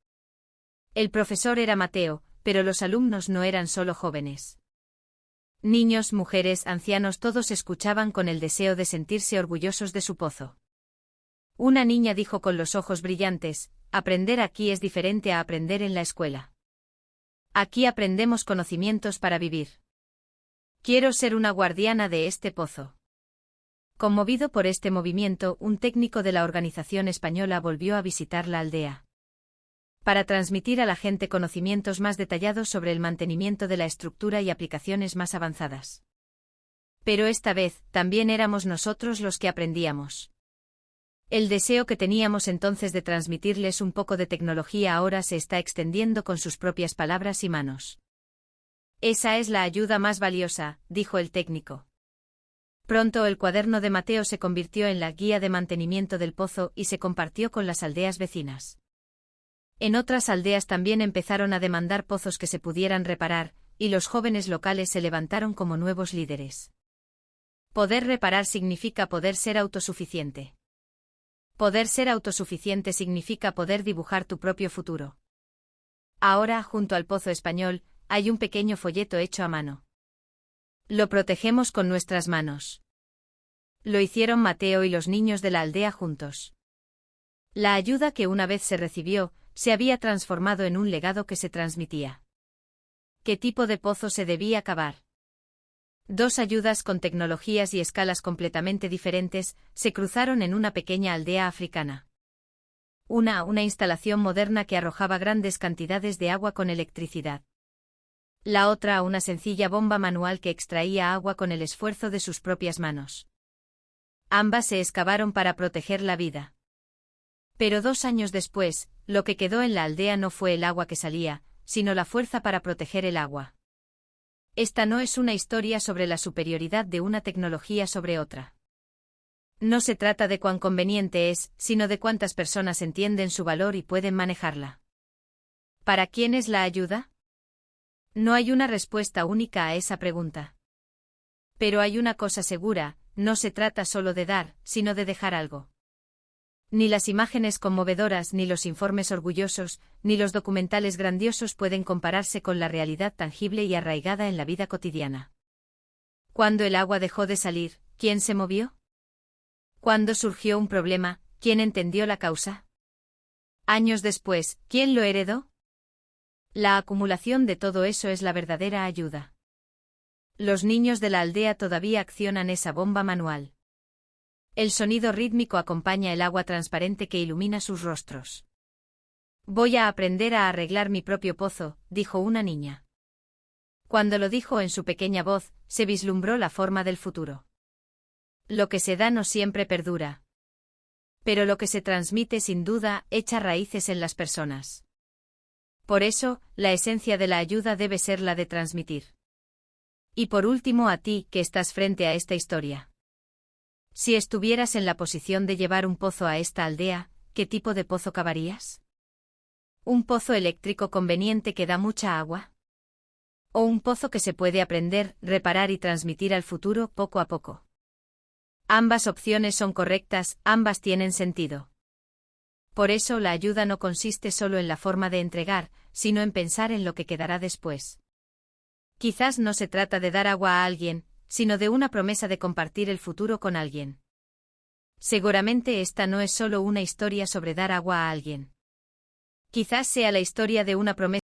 El profesor era Mateo, pero los alumnos no eran solo jóvenes. Niños, mujeres, ancianos, todos escuchaban con el deseo de sentirse orgullosos de su pozo. Una niña dijo con los ojos brillantes: aprender aquí es diferente a aprender en la escuela. Aquí aprendemos conocimientos para vivir. Quiero ser una guardiana de este pozo. Conmovido por este movimiento, un técnico de la organización española volvió a visitar la aldea. Para transmitir a la gente conocimientos más detallados sobre el mantenimiento de la estructura y aplicaciones más avanzadas. Pero esta vez, también éramos nosotros los que aprendíamos. El deseo que teníamos entonces de transmitirles un poco de tecnología ahora se está extendiendo con sus propias palabras y manos. Esa es la ayuda más valiosa, dijo el técnico. Pronto el cuaderno de Mateo se convirtió en la guía de mantenimiento del pozo y se compartió con las aldeas vecinas. En otras aldeas también empezaron a demandar pozos que se pudieran reparar, y los jóvenes locales se levantaron como nuevos líderes. Poder reparar significa poder ser autosuficiente. Poder ser autosuficiente significa poder dibujar tu propio futuro. Ahora, junto al pozo español, hay un pequeño folleto hecho a mano. Lo protegemos con nuestras manos. Lo hicieron Mateo y los niños de la aldea juntos. La ayuda que una vez se recibió, se había transformado en un legado que se transmitía. ¿Qué tipo de pozo se debía cavar? 2 ayudas con tecnologías y escalas completamente diferentes se cruzaron en una pequeña aldea africana. Una instalación moderna que arrojaba grandes cantidades de agua con electricidad. La otra, una sencilla bomba manual que extraía agua con el esfuerzo de sus propias manos. Ambas se excavaron para proteger la vida. Pero 2 años después, lo que quedó en la aldea no fue el agua que salía, sino la fuerza para proteger el agua. Esta no es una historia sobre la superioridad de una tecnología sobre otra. No se trata de cuán conveniente es, sino de cuántas personas entienden su valor y pueden manejarla. ¿Para quién es la ayuda? No hay una respuesta única a esa pregunta. Pero hay una cosa segura, no se trata solo de dar, sino de dejar algo. Ni las imágenes conmovedoras, ni los informes orgullosos, ni los documentales grandiosos pueden compararse con la realidad tangible y arraigada en la vida cotidiana. Cuando el agua dejó de salir, ¿quién se movió? Cuando surgió un problema, ¿quién entendió la causa? Años después, ¿quién lo heredó? La acumulación de todo eso es la verdadera ayuda. Los niños de la aldea todavía accionan esa bomba manual. El sonido rítmico acompaña el agua transparente que ilumina sus rostros. Voy a aprender a arreglar mi propio pozo, dijo una niña. Cuando lo dijo en su pequeña voz, se vislumbró la forma del futuro. Lo que se da no siempre perdura. Pero lo que se transmite sin duda echa raíces en las personas. Por eso, la esencia de la ayuda debe ser la de transmitir. Y por último a ti, que estás frente a esta historia. Si estuvieras en la posición de llevar un pozo a esta aldea, ¿qué tipo de pozo cavarías? ¿Un pozo eléctrico conveniente que da mucha agua? ¿O un pozo que se puede aprender, reparar y transmitir al futuro poco a poco? Ambas opciones son correctas, ambas tienen sentido. Por eso la ayuda no consiste solo en la forma de entregar, sino en pensar en lo que quedará después. Quizás no se trata de dar agua a alguien, sino de una promesa de compartir el futuro con alguien. Seguramente esta no es solo una historia sobre dar agua a alguien. Quizás sea la historia de una promesa